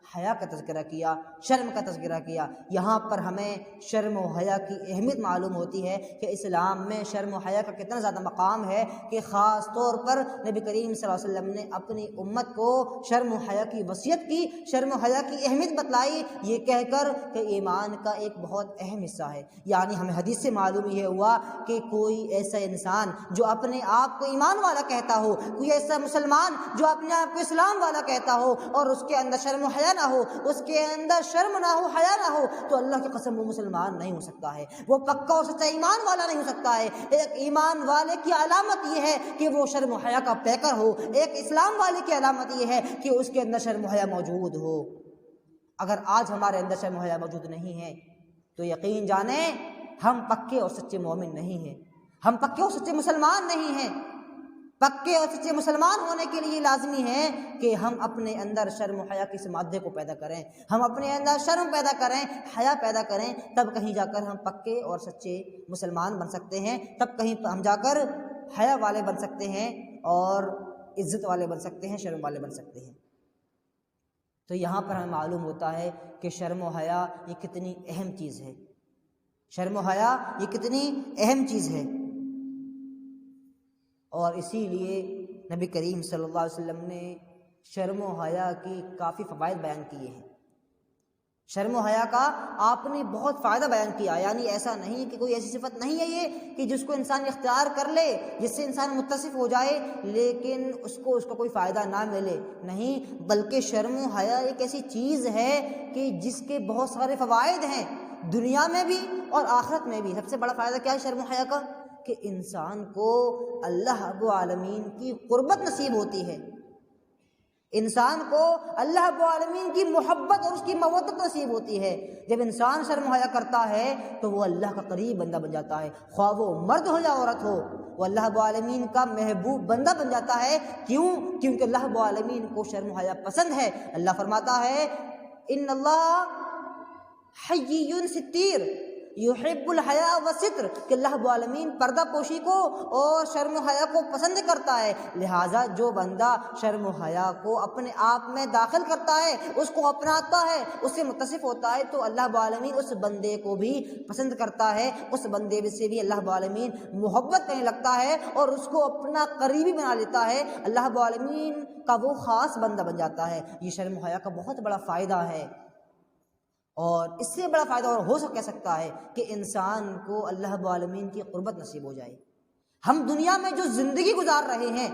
حیا کا تذکرہ کیا، شرم کا تذکرہ کیا۔ یہاں پر ہمیں شرم و حیا کی اہمیت معلوم ہوتی ہے کہ اسلام میں شرم و حیا کا کتنا زیادہ مقام ہے کہ خاص طور پر نبی کریم صلی اللہ علیہ وسلم نے اپنی امت کو شرم و حیا کی وصیت کی، شرم و حیا کی اہمیت بتلائی، یہ کہہ کر کہ ایمان کا ایک بہت اہم حصہ ہے۔ یعنی ہمیں حدیث سے معلوم یہ ہوا کہ کوئی ایسا انسان جو اپنے آپ کو ایمان والا کہتا ہو، کوئی ایسا مسلمان جو اپنے آپ کو اسلام والا کہتا ہو اور اس کے اندر شرم و حیا نہ ہو، اس کے اندر شرم نہ ہو، حیا نہ ہو، تو اللہ کی قسم وہ مسلمان نہیں ہو سکتا ہے، وہ پکا اور سچا ایمان والا نہیں ہو سکتا ہے۔ ایک ایمان والے کی علامت یہ ہے کہ وہ شرم و حیا کا پیکر ہو، ایک اسلام والے کی علامت یہ ہے کہ اس کے اندر شرم و حیا موجود ہو۔ اگر آج ہمارے اندر شرم و حیا موجود نہیں ہے تو یقین جانیں ہم پکے اور سچے مومن نہیں ہیں، ہم پکے اور سچے مسلمان نہیں ہیں۔ پکے اور سچے مسلمان ہونے کے لیے لازمی ہے کہ ہم اپنے اندر شرم و حیا کی اس مادے کو پیدا کریں، ہم اپنے اندر شرم پیدا کریں، حیا پیدا کریں، تب کہیں جا کر ہم پکے اور سچے مسلمان بن سکتے ہیں، تب کہیں ہم جا کر حیا والے بن سکتے ہیں اور عزت والے بن سکتے ہیں، شرم والے بن سکتے ہیں۔ تو یہاں پر ہمیں معلوم ہوتا ہے کہ شرم و حیا یہ کتنی اہم چیز ہے، شرم و حیا یہ کتنی اہم چیز ہے۔ اور اسی لیے نبی کریم صلی اللہ علیہ وسلم نے شرم و حیا کی کافی فوائد بیان کیے ہیں۔ شرم و حیا کا آپ نے بہت فائدہ بیان کیا، یعنی ایسا نہیں کہ کوئی ایسی صفت نہیں ہے یہ کہ جس کو انسان اختیار کر لے، جس سے انسان متصف ہو جائے لیکن اس کا کوئی فائدہ نہ ملے، نہیں، بلکہ شرم و حیا ایک ایسی چیز ہے کہ جس کے بہت سارے فوائد ہیں دنیا میں بھی اور آخرت میں بھی۔ سب سے بڑا فائدہ کیا ہے شرم و حیا کا؟ کہ انسان کو اللہ رب العالمین کی قربت نصیب ہوتی ہے، انسان کو اللہ رب العالمین کی محبت اور اس کی مودت نصیب ہوتی ہے۔ جب انسان شرم و حیا کرتا ہے تو وہ اللہ کا قریب بندہ بن جاتا ہے، خواہ وہ مرد ہو یا عورت ہو، وہ اللہ رب العالمین کا محبوب بندہ بن جاتا ہے۔ کیوں؟ کیونکہ اللہ رب العالمین کو شرم و حیا پسند ہے۔ اللہ فرماتا ہے ان اللہ حی ستیر یحب الحیاء والستر، کہ اللہ رب العالمین پردہ پوشی کو اور شرم و حیا کو پسند کرتا ہے، لہٰذا جو بندہ شرم و حیا کو اپنے آپ میں داخل کرتا ہے، اس کو اپناتا ہے، اس سے متصف ہوتا ہے، تو اللہ رب العالمین اس بندے کو بھی پسند کرتا ہے، اس بندے سے بھی اللہ رب العالمین محبت کرنے لگتا ہے اور اس کو اپنا قریبی بنا لیتا ہے، اللہ رب العالمین کا وہ خاص بندہ بن جاتا ہے۔ یہ شرم و حیا کا بہت بڑا فائدہ ہے، اور اس سے بڑا فائدہ اور ہو سکتا ہے کہ انسان کو اللہ رب العالمین کی قربت نصیب ہو جائے۔ ہم دنیا میں جو زندگی گزار رہے ہیں،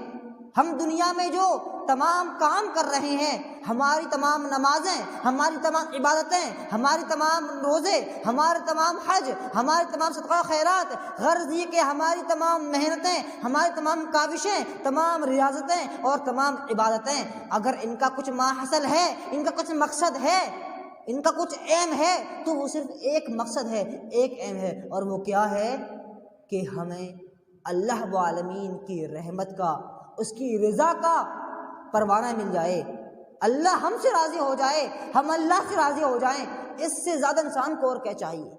ہم دنیا میں جو تمام کام کر رہے ہیں، ہماری تمام نمازیں، ہماری تمام عبادتیں، ہماری تمام روزے، ہمارے تمام حج، ہمارے تمام صدقہ خیرات، غرض یہ کہ ہماری تمام محنتیں، ہماری تمام کاوشیں، تمام ریاضتیں اور تمام عبادتیں، اگر ان کا کچھ ماحصل ہے، ان کا کچھ مقصد ہے، ان کا کچھ ایم ہے، تو وہ صرف ایک مقصد ہے، ایک ایم ہے، اور وہ کیا ہے کہ ہمیں اللہ رب العالمین کی رحمت کا، اس کی رضا کا پروانہ مل جائے، اللہ ہم سے راضی ہو جائے، ہم اللہ سے راضی ہو جائیں۔ اس سے زیادہ انسان کو اور کیا چاہیے؟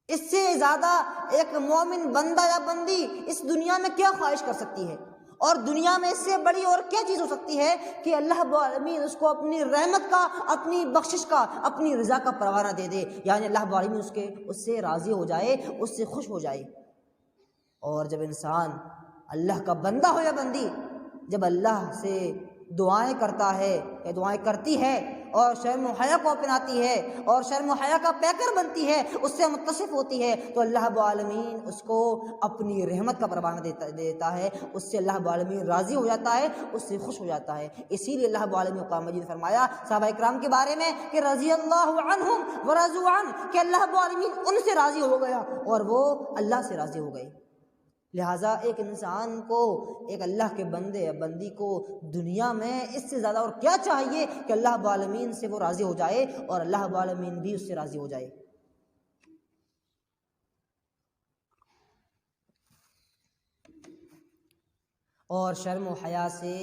اس سے زیادہ ایک مومن بندہ یا بندی اس دنیا میں کیا خواہش کر سکتی ہے؟ اور دنیا میں اس سے بڑی اور کیا چیز ہو سکتی ہے کہ اللہ رب العالمین اس کو اپنی رحمت کا، اپنی بخشش کا، اپنی رضا کا پروانہ دے دے، یعنی اللہ رب العالمین اس سے راضی ہو جائے، اس سے خوش ہو جائے۔ اور جب انسان اللہ کا بندہ ہو یا بندی جب اللہ سے دعائیں کرتا ہے یا دعائیں کرتی ہے اور شرم و حیا کو اپناتی ہے اور شرم و حیا کا پیکر بنتی ہے، اس سے متصف ہوتی ہے، تو اللہ رب العالمین اس کو اپنی رحمت کا پروانہ دیتا ہے، اس سے اللہ رب العالمین راضی ہو جاتا ہے، اس سے خوش ہو جاتا ہے۔ اسی لیے اللہ رب العالمین قرآن مجید نے فرمایا صحابہ اکرام کے بارے میں کہ رضی اللہ عنہم ورضوا عنہ، کہ اللہ رب العالمین ان سے راضی ہو گیا اور وہ اللہ سے راضی ہو گئے۔ لہٰذا ایک انسان کو، ایک اللہ کے بندے یا بندی کو دنیا میں اس سے زیادہ اور کیا چاہیے کہ اللہ رب العالمین سے وہ راضی ہو جائے اور اللہ رب العالمین بھی اس سے راضی ہو جائے۔ اور شرم و حیا سے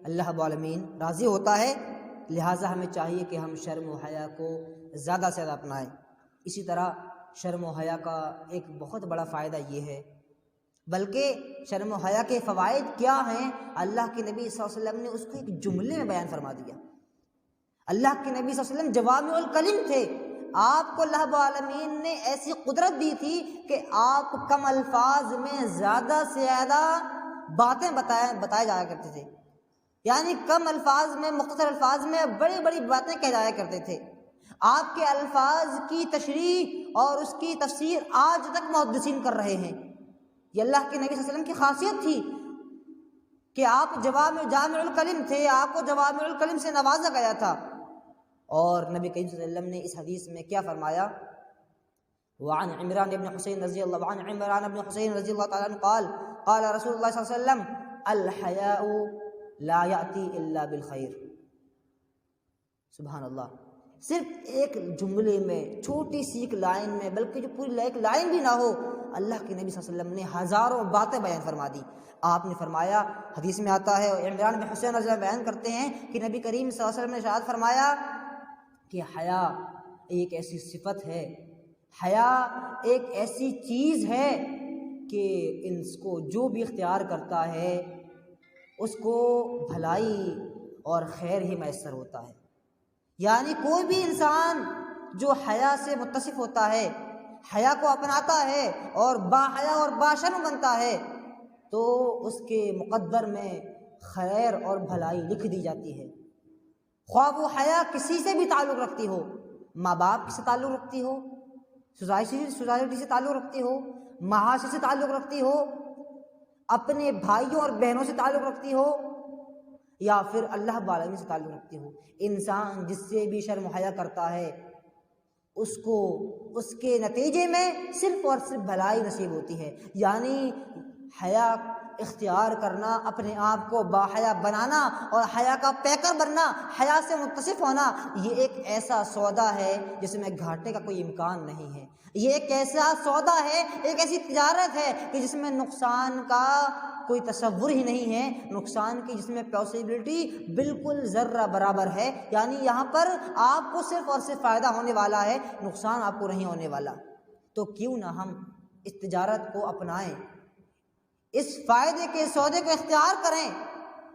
اللہ رب العالمین راضی ہوتا ہے، لہٰذا ہمیں چاہیے کہ ہم شرم و حیا کو زیادہ سے زیادہ اپنائیں۔ اسی طرح شرم و حیا کا ایک بہت بڑا فائدہ یہ ہے، بلکہ شرم و حیا کے فوائد کیا ہیں، اللہ کے نبی صلی اللہ علیہ وسلم نے اس کو ایک جملے میں بیان فرما دیا۔ اللہ کے نبی صلی اللہ علیہ وسلم جوامع الکلم تھے، آپ کو اللہ رب العالمین نے ایسی قدرت دی تھی کہ آپ کم الفاظ میں زیادہ سے زیادہ باتیں بتائے جایا کرتے تھے، یعنی کم الفاظ میں، مختصر الفاظ میں بڑی بڑی باتیں کہہ جایا کرتے تھے۔ آپ کے الفاظ کی تشریح اور اس کی تفسیر آج تک محدثین کر رہے ہیں۔ یہ اللہ کے نبی صلی اللہ علیہ وسلم کی خاصیت تھی کہ آپ جامع الکلم تھے، آپ کو جوامع الکلم سے نوازا گیا تھا۔ اور نبی کریم صلی اللہ علیہ وسلم نے اس حدیث میں کیا فرمایا؟ وعن عمران بن حسین رضی اللہ تعالیٰ عنہ قال قال رسول اللہ صلی اللہ علیہ وسلم الحیاء لا یأتی الا بالخیر۔ سبحان اللہ، صرف ایک جملے میں، چھوٹی سی ایک لائن میں، بلکہ جو پوری ایک لائن بھی نہ ہو، اللہ کے نبی صلی اللہ علیہ وسلم نے ہزاروں باتیں بیان فرما دی۔ آپ نے فرمایا، حدیث میں آتا ہے، عمران بن حسین رضی اللہ بیان کرتے ہیں کہ نبی کریم صلی اللہ علیہ وسلم نے ارشاد فرمایا کہ حیا ایک ایسی صفت ہے، حیا ایک ایسی چیز ہے کہ اس کو جو بھی اختیار کرتا ہے اس کو بھلائی اور خیر ہی میسر ہوتا ہے۔ یعنی کوئی بھی انسان جو حیا سے متصف ہوتا ہے، حیا کو اپناتا ہے اور باحیا اور باشرم بنتا ہے، تو اس کے مقدر میں خیر اور بھلائی لکھ دی جاتی ہے۔ خواہ وہ حیا کسی سے بھی تعلق رکھتی ہو، ماں باپ سے تعلق رکھتی ہو، سوسائٹی سے تعلق رکھتی ہو، معاشرے سے تعلق رکھتی ہو، اپنے بھائیوں اور بہنوں سے تعلق رکھتی ہو، یا پھر اللہ بالعالمین سے تعلق رکھتی ہو۔ انسان جس سے بھی شرم و حیا کرتا ہے اس کو اس کے نتیجے میں صرف اور صرف بھلائی نصیب ہوتی ہے۔ یعنی حیا اختیار کرنا، اپنے آپ کو باحیا بنانا اور حیا کا پیکر بننا، حیا سے متصف ہونا، یہ ایک ایسا سودا ہے جس میں گھاٹے کا کوئی امکان نہیں ہے۔ یہ ایک ایسا سودا ہے، ایک ایسی تجارت ہے کہ جس میں نقصان کا کوئی تصور ہی نہیں ہے، نقصان کی جس میں پاسبلٹی بالکل ذرہ برابر ہے۔ یعنی یہاں پر آپ کو صرف اور صرف فائدہ ہونے والا ہے، نقصان آپ کو نہیں ہونے والا۔ تو کیوں نہ ہم اس تجارت کو اپنائیں، اس فائدے کے سودے کو اختیار کریں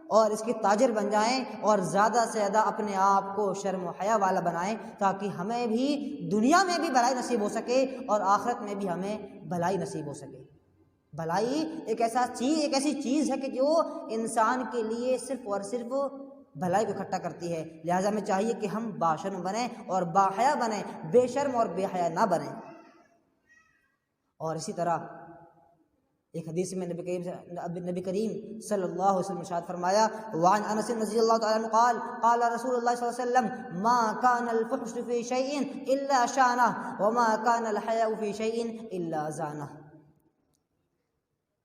اور اس کے تاجر بن جائیں، اور زیادہ سے زیادہ اپنے آپ کو شرم و حیا والا بنائیں، تاکہ ہمیں بھی دنیا میں بھی بھلائی نصیب ہو سکے اور آخرت میں بھی ہمیں بھلائی نصیب ہو سکے۔ بھلائی ایک ایسی چیز ہے کہ جو انسان کے لیے صرف اور صرف بھلائی کو اکٹھا کرتی ہے۔ لہٰذا ہمیں چاہیے کہ ہم باشرم بنیں اور باحیا بنیں، بے شرم اور بے حیا نہ بنیں۔ اور اسی طرح ایک حدیث میں نبی کریم صلی اللہ علیہ وسلم ارشاد فرمایا، وعن انس رضی اللہ تعالی عنہ قال قال رسول اللہ صلی اللہ علیہ وسلم ما كان الفحش في شيء الا شانه وما كان الحياء في شيء الا زانه۔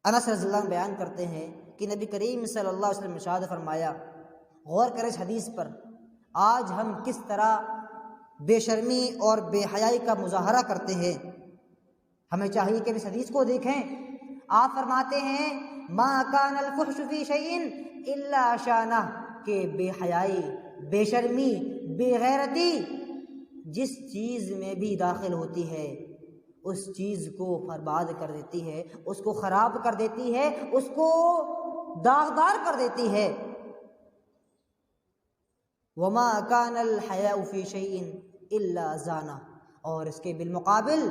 انس رضی اللہ عنہ بیان کرتے ہیں کہ نبی کریم صلی اللہ علیہ وسلم ارشاد فرمایا، غور کریں اس حدیث پر، آج ہم کس طرح بے شرمی اور بے حیائی کا مظاہرہ کرتے ہیں۔ ہمیں چاہیے کہ اس حدیث کو دیکھیں۔ آپ فرماتے ہیں ما کان الفحش فی شیء الا شانہ، کہ بے حیائی، بے شرمی، بے غیرتی جس چیز میں بھی داخل ہوتی ہے اس چیز کو برباد کر دیتی ہے، اس کو خراب کر دیتی ہے، اس کو داغدار کر دیتی ہے۔ وما کان الحیاء فی شیء الا زانہ، اور اس کے بالمقابل،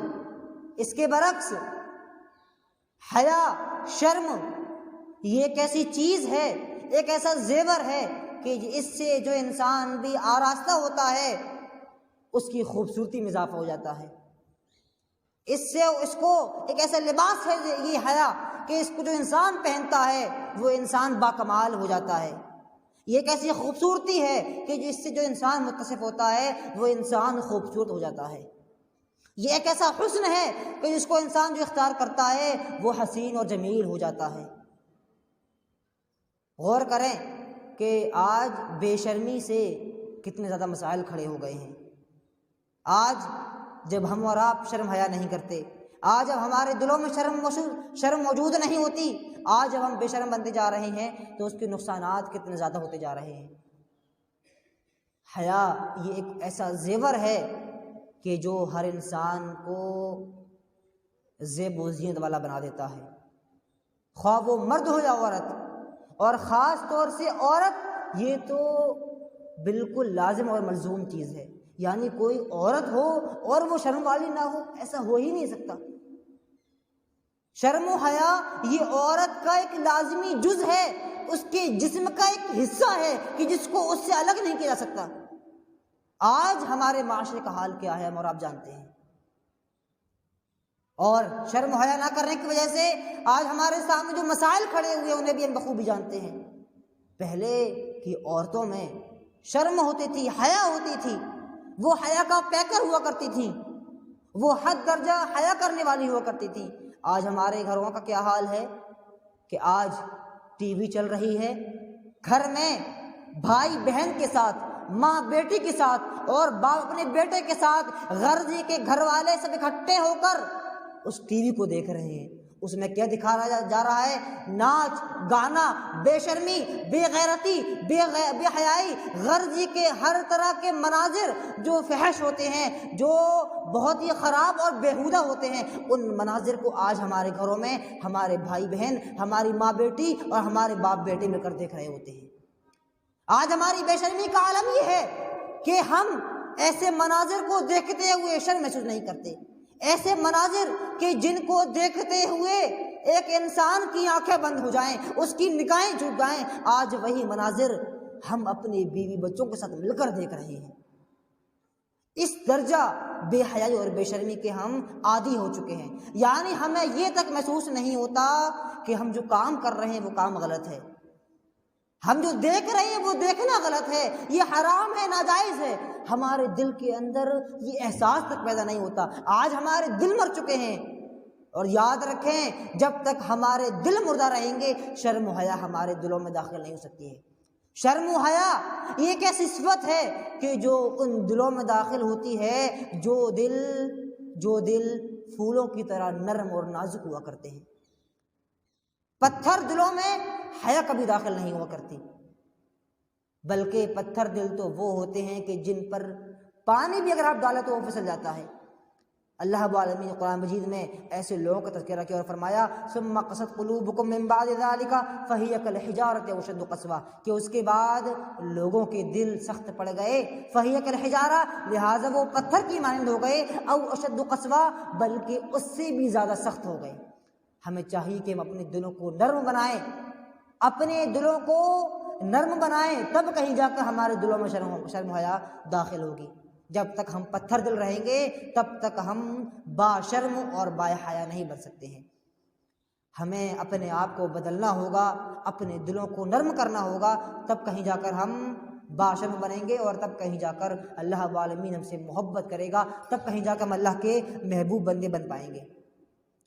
اس کے برعکس، حیا، شرم یہ ایک ایسی چیز ہے، ایک ایسا زیور ہے کہ اس سے جو انسان بھی آراستہ ہوتا ہے اس کی خوبصورتی میں اضافہ ہو جاتا ہے۔ اس سے اس کو ایک ایسا لباس ہے یہ حیا کہ اس کو جو انسان پہنتا ہے وہ انسان باکمال ہو جاتا ہے۔ یہ ایک ایسی خوبصورتی ہے کہ جس سے جو انسان متصف ہوتا ہے وہ انسان خوبصورت ہو جاتا ہے۔ یہ ایک ایسا حسن ہے کہ جس کو انسان جو اختیار کرتا ہے وہ حسین اور جمیل ہو جاتا ہے۔ غور کریں کہ آج بے شرمی سے کتنے زیادہ مسائل کھڑے ہو گئے ہیں۔ آج جب ہم اور آپ شرم حیا نہیں کرتے، آج جب ہمارے دلوں میں شرم موجود نہیں ہوتی، آج جب ہم بے شرم بنتے جا رہے ہیں تو اس کے نقصانات کتنے زیادہ ہوتے جا رہے ہیں۔ حیا یہ ایک ایسا زیور ہے کہ جو ہر انسان کو زیب و زینت والا بنا دیتا ہے، خواہ وہ مرد ہو یا عورت، اور خاص طور سے عورت، یہ تو بالکل لازم اور ملزوم چیز ہے۔ یعنی کوئی عورت ہو اور وہ شرم والی نہ ہو، ایسا ہو ہی نہیں سکتا۔ شرم و حیا یہ عورت کا ایک لازمی جز ہے، اس کے جسم کا ایک حصہ ہے کہ جس کو اس سے الگ نہیں کیا جا سکتا۔ آج ہمارے معاشرے کا حال کیا ہے ہم اور آپ جانتے ہیں، اور شرم و حیا نہ کرنے کی وجہ سے آج ہمارے سامنے جو مسائل کھڑے ہوئے ہیں انہیں بھی ہم بخوبی جانتے ہیں۔ پہلے کی عورتوں میں شرم ہوتی تھی، حیا ہوتی تھی، وہ حیا کا پیکر ہوا کرتی تھی، وہ حد درجہ حیا کرنے والی ہوا کرتی تھی۔ آج ہمارے گھروں کا کیا حال ہے کہ آج ٹی وی چل رہی ہے، گھر میں بھائی بہن کے ساتھ، ماں بیٹی کے ساتھ، اور باپ اپنے بیٹے کے ساتھ، غرضی کے گھر والے سب اکٹھے ہو کر اس ٹی وی کو دیکھ رہے ہیں۔ اس میں کیا دکھایا جا رہا ہے؟ ناچ گانا، بے شرمی، بے غیرتی، بے حیائی، غرضی کے ہر طرح کے مناظر جو فحش ہوتے ہیں، جو بہت ہی خراب اور بیہودہ ہوتے ہیں، ان مناظر کو آج ہمارے گھروں میں ہمارے بھائی بہن، ہماری ماں بیٹی اور ہمارے باپ بیٹے مل کر دیکھ رہے ہوتے ہیں۔ آج ہماری بے شرمی کا عالم یہ ہے کہ ہم ایسے مناظر کو دیکھتے ہوئے شرم محسوس نہیں کرتے، ایسے مناظر کہ جن کو دیکھتے ہوئے ایک انسان کی آنکھیں بند ہو جائیں، اس کی نگاہیں جھک جائیں، آج وہی مناظر ہم اپنے بیوی بچوں کے ساتھ مل کر دیکھ رہے ہیں۔ اس درجہ بے حیائی اور بے شرمی کے ہم عادی ہو چکے ہیں، یعنی ہمیں یہ تک محسوس نہیں ہوتا کہ ہم جو کام کر رہے ہیں وہ کام غلط ہے، ہم جو دیکھ رہے ہیں وہ دیکھنا غلط ہے، یہ حرام ہے، ناجائز ہے، ہمارے دل کے اندر یہ احساس تک پیدا نہیں ہوتا۔ آج ہمارے دل مر چکے ہیں، اور یاد رکھیں جب تک ہمارے دل مردہ رہیں گے شرم و حیا ہمارے دلوں میں داخل نہیں ہو سکتی ہے۔ شرم و حیا یہ ایک ایسی صفت ہے کہ جو ان دلوں میں داخل ہوتی ہے جو دل پھولوں کی طرح نرم اور نازک ہوا کرتے ہیں۔ پتھر دلوں میں حیا کبھی داخل نہیں ہوا کرتی، بلکہ پتھر دل تو وہ ہوتے ہیں کہ جن پر پانی بھی اگر آپ ڈالیں تو وہ پھسل جاتا ہے۔ اللہ رب العالمین نے قرآن مجید میں ایسے لوگوں کا تذکرہ کیا اور فرمایا ثم قست قلوبکم من بعد ذلک فہی کالحجارۃ او اشد قسوہ، کہ اس کے بعد لوگوں کے دل سخت پڑ گئے، فہی کالحجارہ لہٰذا وہ پتھر کی مانند ہو گئے، او اشد قسوہ بلکہ اس سے بھی زیادہ سخت ہو گئے۔ ہمیں چاہیے کہ ہم اپنے دلوں کو نرم بنائیں، اپنے دلوں کو نرم بنائیں، تب کہیں جا کر ہمارے دلوں میں شرم و حیا داخل ہوگی۔ جب تک ہم پتھر دل رہیں گے تب تک ہم با شرم اور با حیا نہیں بن سکتے ہیں۔ ہمیں اپنے آپ کو بدلنا ہوگا، اپنے دلوں کو نرم کرنا ہوگا، تب کہیں جا کر ہم با شرم بنیں گے، اور تب کہیں جا کر اللہ رب العالمین ہم سے محبت کرے گا، تب کہیں جا کر ہم اللہ کے محبوب بندے بن پائیں گے۔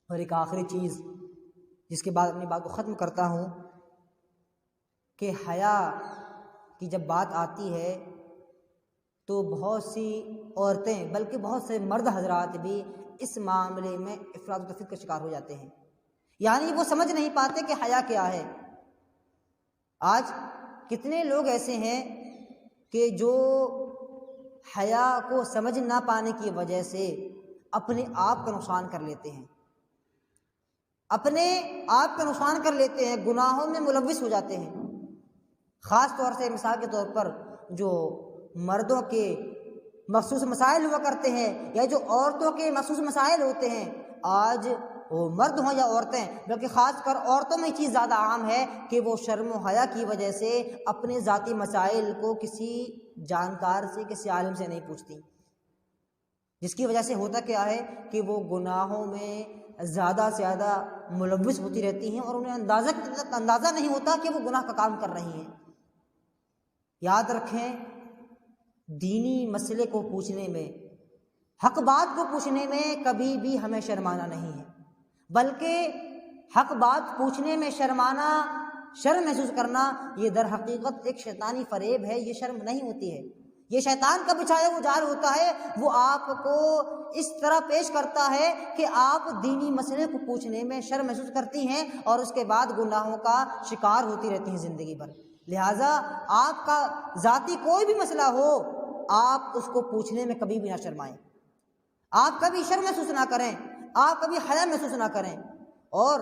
اور ایک آخری چیز جس کے بعد اپنی بات کو ختم کرتا ہوں کہ حیا کی جب بات آتی ہے تو بہت سی عورتیں بلکہ بہت سے مرد حضرات بھی اس معاملے میں افراط و تفریط کا شکار ہو جاتے ہیں، یعنی وہ سمجھ نہیں پاتے کہ حیا کیا ہے۔ آج کتنے لوگ ایسے ہیں کہ جو حیا کو سمجھ نہ پانے کی وجہ سے اپنے آپ کا نقصان کر لیتے ہیں، اپنے آپ کا نقصان کر لیتے ہیں، گناہوں میں ملوث ہو جاتے ہیں۔ خاص طور سے مثال کے طور پر جو مردوں کے مخصوص مسائل ہوا کرتے ہیں یا جو عورتوں کے مخصوص مسائل ہوتے ہیں، آج وہ مرد ہوں یا عورتیں، بلکہ خاص کر عورتوں میں یہ چیز زیادہ عام ہے کہ وہ شرم و حیا کی وجہ سے اپنے ذاتی مسائل کو کسی جانکار سے، کسی عالم سے نہیں پوچھتی، جس کی وجہ سے ہوتا کیا ہے کہ وہ گناہوں میں زیادہ سے زیادہ ملوث ہوتی رہتی ہیں اور انہیں اندازہ نہیں ہوتا کہ وہ گناہ کا کام کر رہی ہیں۔ یاد رکھیں دینی مسئلے کو پوچھنے میں، حق بات کو پوچھنے میں کبھی بھی ہمیں شرمانا نہیں ہے، بلکہ حق بات پوچھنے میں شرمانا، شرم محسوس کرنا، یہ در حقیقت ایک شیطانی فریب ہے، یہ شرم نہیں ہوتی ہے، یہ شیطان کا بچھایا وہ جال ہوتا ہے۔ وہ آپ کو اس طرح پیش کرتا ہے کہ آپ دینی مسئلے کو پوچھنے میں شرم محسوس کرتی ہیں اور اس کے بعد گناہوں کا شکار ہوتی رہتی ہیں زندگی بھر۔ لہٰذا آپ کا ذاتی کوئی بھی مسئلہ ہو، آپ اس کو پوچھنے میں کبھی بھی نہ شرمائیں، آپ کبھی شرم محسوس نہ کریں، آپ کبھی حیا محسوس نہ کریں۔ اور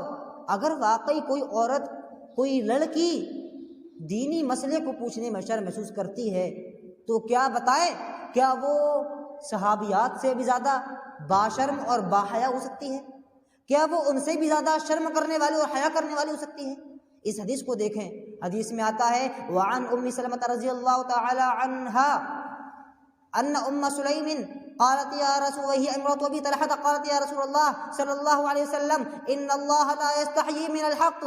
اگر واقعی کوئی عورت، کوئی لڑکی دینی مسئلے کو پوچھنے میں شرم محسوس کرتی ہے تو کیا بتائیں، کیا وہ صحابیات سے بھی زیادہ باشرم اور باحیا ہو سکتی ہے؟ کیا وہ ان سے بھی زیادہ شرم کرنے والی اور حیا کرنے والی ہو سکتی ہے؟ اس حدیث کو دیکھیں، حدیث میں آتا ہے وعن ام سلمۃ رضی اللہ تعالی عنہا ان ام سلیم قالت یا رسول وهي امرأة ابي طلحة قالت يا رسول الله صلى الله عليه وسلم ان الله لا يستحيي من الحق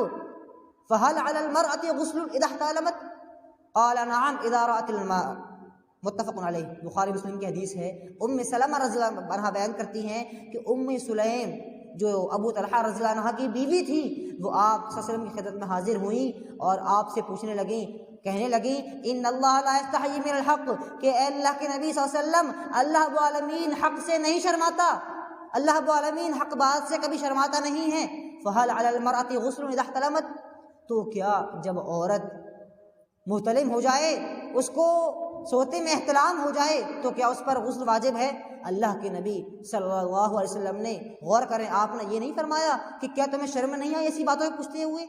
فهل على المرأة غسل اذا احتلمت قال نعم اذا رأت الماء، متفق علیہ، بخاری مسلم کی حدیث ہے۔ ام سلمہ رضی اللہ عنہا بیان کرتی ہیں کہ ام سلیم جو ابو طلحہ رضی اللہ عنہ کی بیوی تھی، وہ آپ صلی اللہ علیہ وسلم کی خدمت میں حاضر ہوئیں اور آپ سے پوچھنے لگیں، کہنے لگیں ان اللہ لا یستحیی من الحق، کہ اے اللہ کے نبی صلی اللہ علیہ وسلم، اللہ رب العالمین حق سے نہیں شرماتا، اللہ رب العالمین حق بات سے کبھی شرماتا نہیں ہے۔ فہل علی المرأة غسل اذا احتلمت، تو کیا جب عورت محتلم ہو جائے، اس کو سوتے میں احتلام ہو جائے، تو کیا اس پر غسل واجب ہے؟ اللہ کے نبی صلی اللہ علیہ وسلم نے، غور کریں، آپ نے یہ نہیں فرمایا کہ کیا تمہیں شرم نہیں آئی ایسی باتوں کو پوچھتے ہوئے،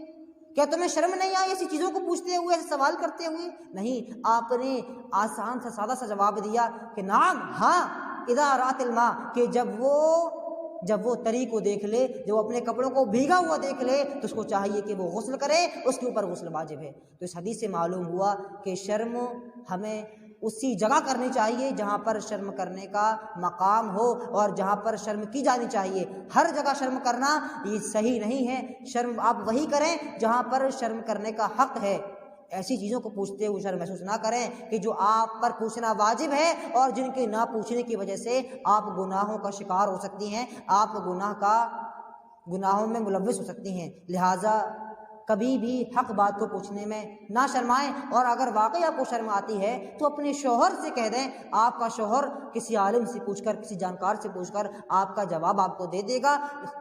کیا تمہیں شرم نہیں آئی ایسی چیزوں کو پوچھتے ہوئے، ایسے سوال کرتے ہوئے؟ نہیں، آپ نے آسان سا سادہ سا جواب دیا کہ نعم، ہاں، اذا رات الماء، کہ جب وہ تری کو دیکھ لے، جب وہ اپنے کپڑوں کو بھیگا ہوا دیکھ لے تو اس کو چاہیے کہ وہ غسل کرے، اس کے اوپر غسل واجب ہے۔ تو اس حدیث سے معلوم ہوا کہ شرم ہمیں اسی جگہ کرنی چاہیے جہاں پر شرم کرنے کا مقام ہو اور جہاں پر شرم کی جانی چاہیے۔ ہر جگہ شرم کرنا یہ صحیح نہیں ہے۔ شرم آپ وہی کریں جہاں پر شرم کرنے کا حق ہے۔ ایسی چیزوں کو پوچھتے ہوئے شرم محسوس نہ کریں کہ جو آپ پر پوچھنا واجب ہے اور جن کے نہ پوچھنے کی وجہ سے آپ گناہوں کا شکار ہو سکتی ہیں، آپ گناہوں میں ملوث ہو سکتی ہیں۔ لہٰذا کبھی بھی حق بات کو پوچھنے میں نہ شرمائیں، اور اگر واقعی آپ کو شرم آتی ہے تو اپنے شوہر سے کہہ دیں۔ آپ کا شوہر کسی عالم سے پوچھ کر، کسی جانکار سے پوچھ کر آپ کا جواب آپ کو دے دے گا۔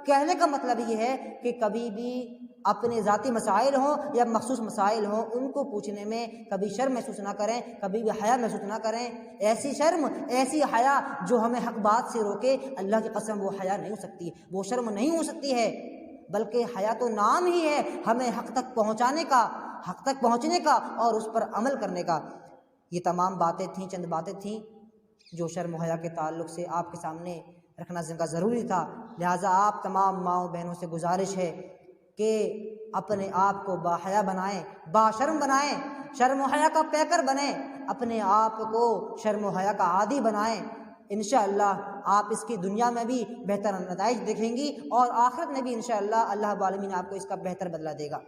کہنے کا مطلب یہ ہے کہ کبھی بھی اپنے ذاتی مسائل ہوں یا مخصوص مسائل ہوں، ان کو پوچھنے میں کبھی شرم محسوس نہ کریں، کبھی بھی حیا محسوس نہ کریں۔ ایسی شرم، ایسی حیا جو ہمیں حق بات سے روکے، اللہ کی قسم وہ حیا نہیں ہو سکتی، وہ شرم نہیں ہو سکتی ہے، بلکہ حیا تو نام ہی ہے ہمیں حق تک پہنچنے کا اور اس پر عمل کرنے کا۔ یہ تمام باتیں تھیں، چند باتیں تھیں جو شرم و حیا کے تعلق سے آپ کے سامنے رکھنا ضروری تھا۔ لہٰذا آپ تمام ماؤں بہنوں سے گزارش ہے کہ اپنے آپ کو باحیا بنائیں، باشرم بنائیں، شرم و حیا کا پیکر بنیں، اپنے آپ کو شرم و حیا کا عادی بنائیں۔ انشاءاللہ آپ اس کی دنیا میں بھی بہتر نتائج دیکھیں گی اور آخرت میں بھی انشاءاللہ اللہ رب العالمین آپ کو اس کا بہتر بدلہ دے گا۔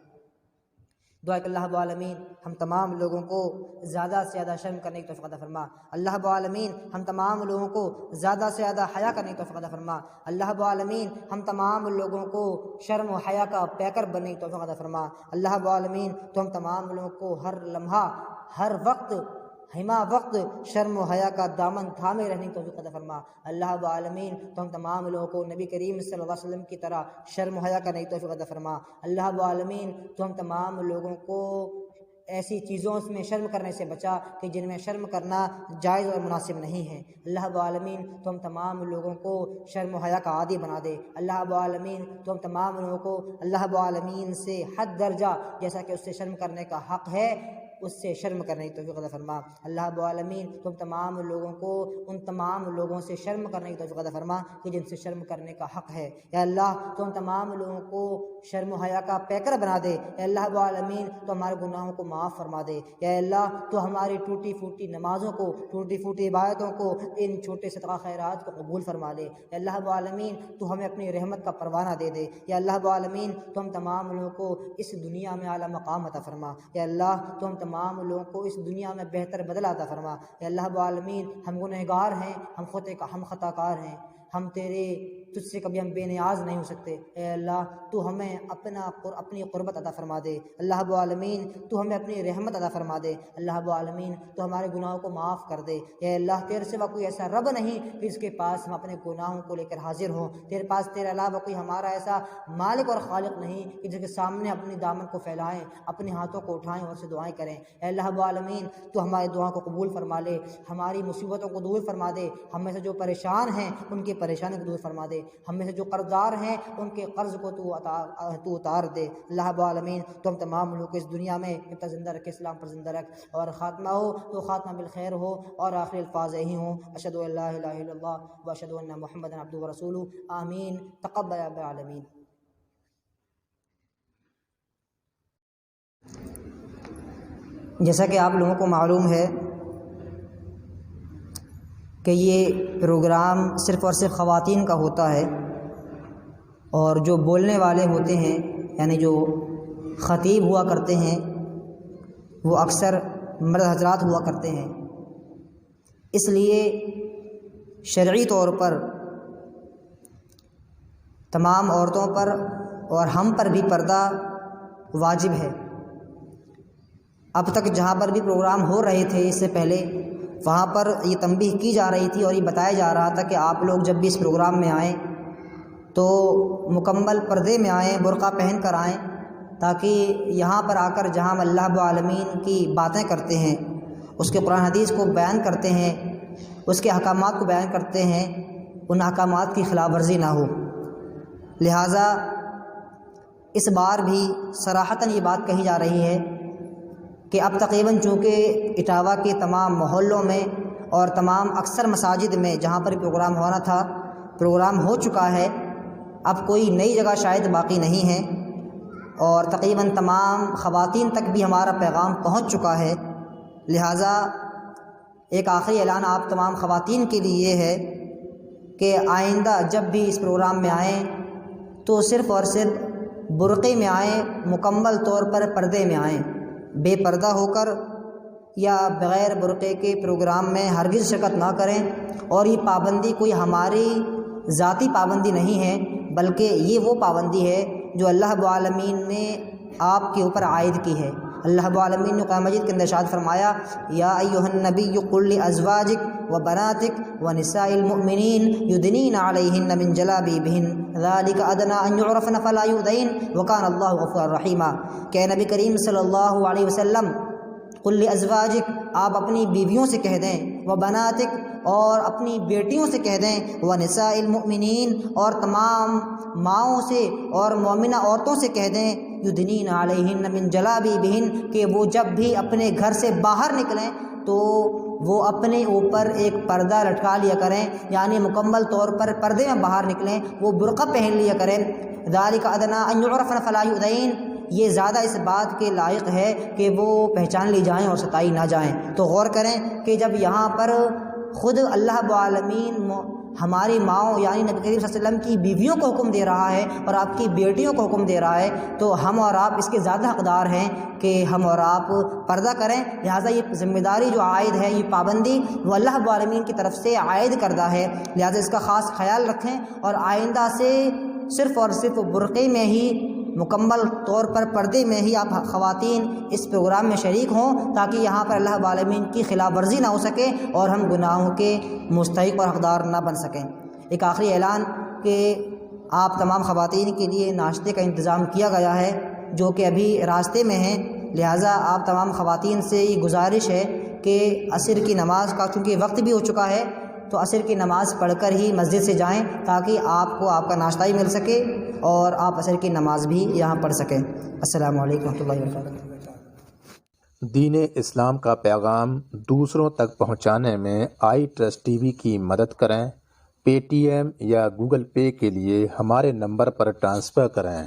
دعا کہ اللہ رب العالمین ہم تمام لوگوں کو زیادہ سے زیادہ شرم کرنے کی توفیق عطا فرما۔ اللہ رب العالمین ہم تمام لوگوں کو زیادہ سے زیادہ حیا کرنے کی توفیق عطا فرما۔ اللہ رب العالمین ہم تمام لوگوں کو شرم و حیا کا پیکر بننے کی توفیق عطا فرما۔ اللہ رب العالمین تو ہم تمام لوگوں کو ہر لمحہ، ہر وقت، ہما وقت شرم و حیا کا دامن تھامے رہنے کی توفیق عطا فرما۔ اللہ رب العالمین تو ہم تمام لوگوں کو نبی کریم صلی اللہ علیہ وسلم کی طرح شرم و حیا کرنے کی توفیق عطا فرما۔ اللہ رب العالمین تو ہم تمام لوگوں کو ایسی چیزوں میں شرم کرنے سے بچا کہ جن میں شرم کرنا جائز اور مناسب نہیں ہے۔ اللہ رب العالمین تو ہم تمام لوگوں کو شرم و حیا کا عادی بنا دے۔ اللہ رب العالمین تو ہم تمام لوگوں کو اللہ رب العالمین سے حد درجہ جیسا کہ اس سے شرم کرنے کا حق ہے اس سے شرم کرنے کی توفیق عطا فرما۔ اللہ رب العالمین تو ہم تمام لوگوں کو ان تمام لوگوں سے شرم کرنے کی توفیق عطا فرما کہ جن سے شرم کرنے کا حق ہے۔ یا اللہ تو ہم تمام لوگوں کو شرم و حیا کا پیکر بنا دے۔ یا اللہ رب العالمین تو ہمارے گناہوں کو معاف فرما دے۔ یا اللہ تو ہماری ٹوٹی پھوٹی نمازوں کو، ٹوٹی پھوٹی عبادتوں کو، ان چھوٹے صدقہ خیرات کو قبول فرما لے۔ یا اللہ رب العالمین تو ہمیں اپنی رحمت کا پروانہ دے دے۔ یا اللہ رب العالمین تو ہم تمام لوگوں کو اس دنیا میں اعلیٰ مقام عطا فرما۔ یا اللہ تو ہم تمام لوگوں کو اس دنیا میں بہتر بدلہ عطا فرما۔ اے اللہ رب العالمین ہم گنہگار ہیں، ہم خطا کار ہیں، ہم تجھ سے کبھی ہم بے نیاز نہیں ہو سکتے۔ اے اللہ تو ہمیں اپنی قربت عطا فرما دے۔ اللہ رب العالمین تو ہمیں اپنی رحمت عطا فرما دے۔ اللہ رب العالمین تو ہمارے گناہوں کو معاف کر دے۔ اے اللہ تیرے سوا کوئی ایسا رب نہیں کہ اس کے پاس ہم اپنے گناہوں کو لے کر حاضر ہوں۔ تیرے علاوہ کوئی ہمارا ایسا مالک اور خالق نہیں کہ جس کے سامنے اپنی دامن کو پھیلائیں، اپنے ہاتھوں کو اٹھائیں اور اسے دعائیں کریں۔ اے اللہ رب العالمین تو ہماری دعاؤں کو قبول فرما لے، ہماری مصیبتوں کو دور فرما دے، ہم میں سے جو پریشان ہیں ان کی پریشانی کو دور فرما دے، ہم میں سے جو قرضدار ہیں ان کے قرض کو تو اتار دے۔ اللہ رب العالمین تو ہم تمام لوگ کو اس دنیا میں جب تک زندہ رکھے اسلام پر زندہ رکھ، اور خاتمہ ہو تو خاتمہ بالخیر ہو اور آخری الفاظ یہی ہوں، اشہد ان لا الہ الا اللہ و اشہد ان محمدا عبدہ و رسولہ، آمین، تقبل یا رب العالمین۔ جیسا کہ آپ لوگوں کو معلوم ہے کہ یہ پروگرام صرف اور صرف خواتین کا ہوتا ہے، اور جو بولنے والے ہوتے ہیں یعنی جو خطیب ہوا کرتے ہیں وہ اکثر مرد حضرات ہوا کرتے ہیں۔ اس لیے شرعی طور پر تمام عورتوں پر اور ہم پر بھی پردہ واجب ہے۔ اب تک جہاں پر بھی پروگرام ہو رہے تھے اس سے پہلے، وہاں پر یہ تنبیہ کی جا رہی تھی اور یہ بتایا جا رہا تھا کہ آپ لوگ جب بھی اس پروگرام میں آئیں تو مکمل پردے میں آئیں، برقع پہن کر آئیں، تاکہ یہاں پر آ کر جہاں ہم اللہ رب العالمین کی باتیں کرتے ہیں، اس کے قرآن حدیث کو بیان کرتے ہیں، اس کے احکامات کو بیان کرتے ہیں، ان احکامات کی خلاف ورزی نہ ہو۔ لہٰذا اس بار بھی صراحتاً یہ بات کہی جا رہی ہے کہ اب تقریباً چونکہ اٹاوہ کے تمام محلوں میں اور تمام اکثر مساجد میں جہاں پر پروگرام ہونا تھا پروگرام ہو چکا ہے، اب کوئی نئی جگہ شاید باقی نہیں ہے، اور تقریباً تمام خواتین تک بھی ہمارا پیغام پہنچ چکا ہے۔ لہٰذا ایک آخری اعلان آپ تمام خواتین کے لیے یہ ہے کہ آئندہ جب بھی اس پروگرام میں آئیں تو صرف اور صرف برقعے میں آئیں، مکمل طور پر پردے میں آئیں، بے پردہ ہو کر یا بغیر برقعے کے پروگرام میں ہرگز شرکت نہ کریں۔ اور یہ پابندی کوئی ہماری ذاتی پابندی نہیں ہے، بلکہ یہ وہ پابندی ہے جو اللہ رب العالمین نے آپ کے اوپر عائد کی ہے۔ اللہ رب العالمین نے قرآن مجید کے اندر ارشاد فرمایا، یا ایھا النبی قل لازواجک وبناتک ونساء المؤمنین یدنین علیہن من جلابیبہن ذلک ادنی ان یعرفن فلا یؤذین وکان اللہ غفورا رحیما۔ کہ نبی کریم صلی اللہ علیہ وسلم قل لازواجک، آپ اپنی بیویوں سے کہہ دیں، وبناتک، اور اپنی بیٹیوں سے کہہ دیں، ونساء المؤمنین، اور تمام ماؤں سے اور مومنہ عورتوں سے کہہ دیں، یدنین علیہن من جلابیبہن، کہ وہ جب بھی اپنے گھر سے باہر نکلیں تو وہ اپنے اوپر ایک پردہ لٹکا لیا کریں، یعنی مکمل طور پر پردے میں باہر نکلیں، وہ برقع پہن لیا کریں۔ ذالک ادنی ان یعرفن فلا یؤذین، یہ زیادہ اس بات کے لائق ہے کہ وہ پہچان لی جائیں اور ستائی نہ جائیں۔ تو غور کریں کہ جب یہاں پر خود اللہ رب العالمین ہماری ماؤں یعنی نبی کریم صلی اللہ علیہ وسلم کی بیویوں کو حکم دے رہا ہے اور آپ کی بیٹیوں کو حکم دے رہا ہے، تو ہم اور آپ اس کے زیادہ حقدار ہیں کہ ہم اور آپ پردہ کریں۔ لہٰذا یہ ذمہ داری جو عائد ہے، یہ پابندی وہ اللہ رب العالمین کی طرف سے عائد کردہ ہے، لہٰذا اس کا خاص خیال رکھیں، اور آئندہ سے صرف اور صرف برقعے میں ہی، مکمل طور پر پردے میں ہی آپ خواتین اس پروگرام میں شریک ہوں، تاکہ یہاں پر اللہ رب العالمین کی خلاف ورزی نہ ہو سکے اور ہم گناہوں کے مستحق اور حقدار نہ بن سکیں۔ ایک آخری اعلان کہ آپ تمام خواتین کے لیے ناشتے کا انتظام کیا گیا ہے جو کہ ابھی راستے میں ہیں، لہٰذا آپ تمام خواتین سے یہ گزارش ہے کہ عصر کی نماز کا چونکہ وقت بھی ہو چکا ہے تو عصر کی نماز پڑھ کر ہی مسجد سے جائیں تاکہ آپ کو آپ کا ناشتہ ہی مل سکے اور آپ عصر کی نماز بھی یہاں پڑھ سکیں۔ السلام علیکم ورحمۃ اللہ وبرکاتہ۔ دین اسلام کا پیغام دوسروں تک پہنچانے میں آئی ٹرسٹ ٹی وی کی مدد کریں۔ پے ٹی ایم یا گوگل پے کے لیے ہمارے نمبر پر ٹرانسفر کریں۔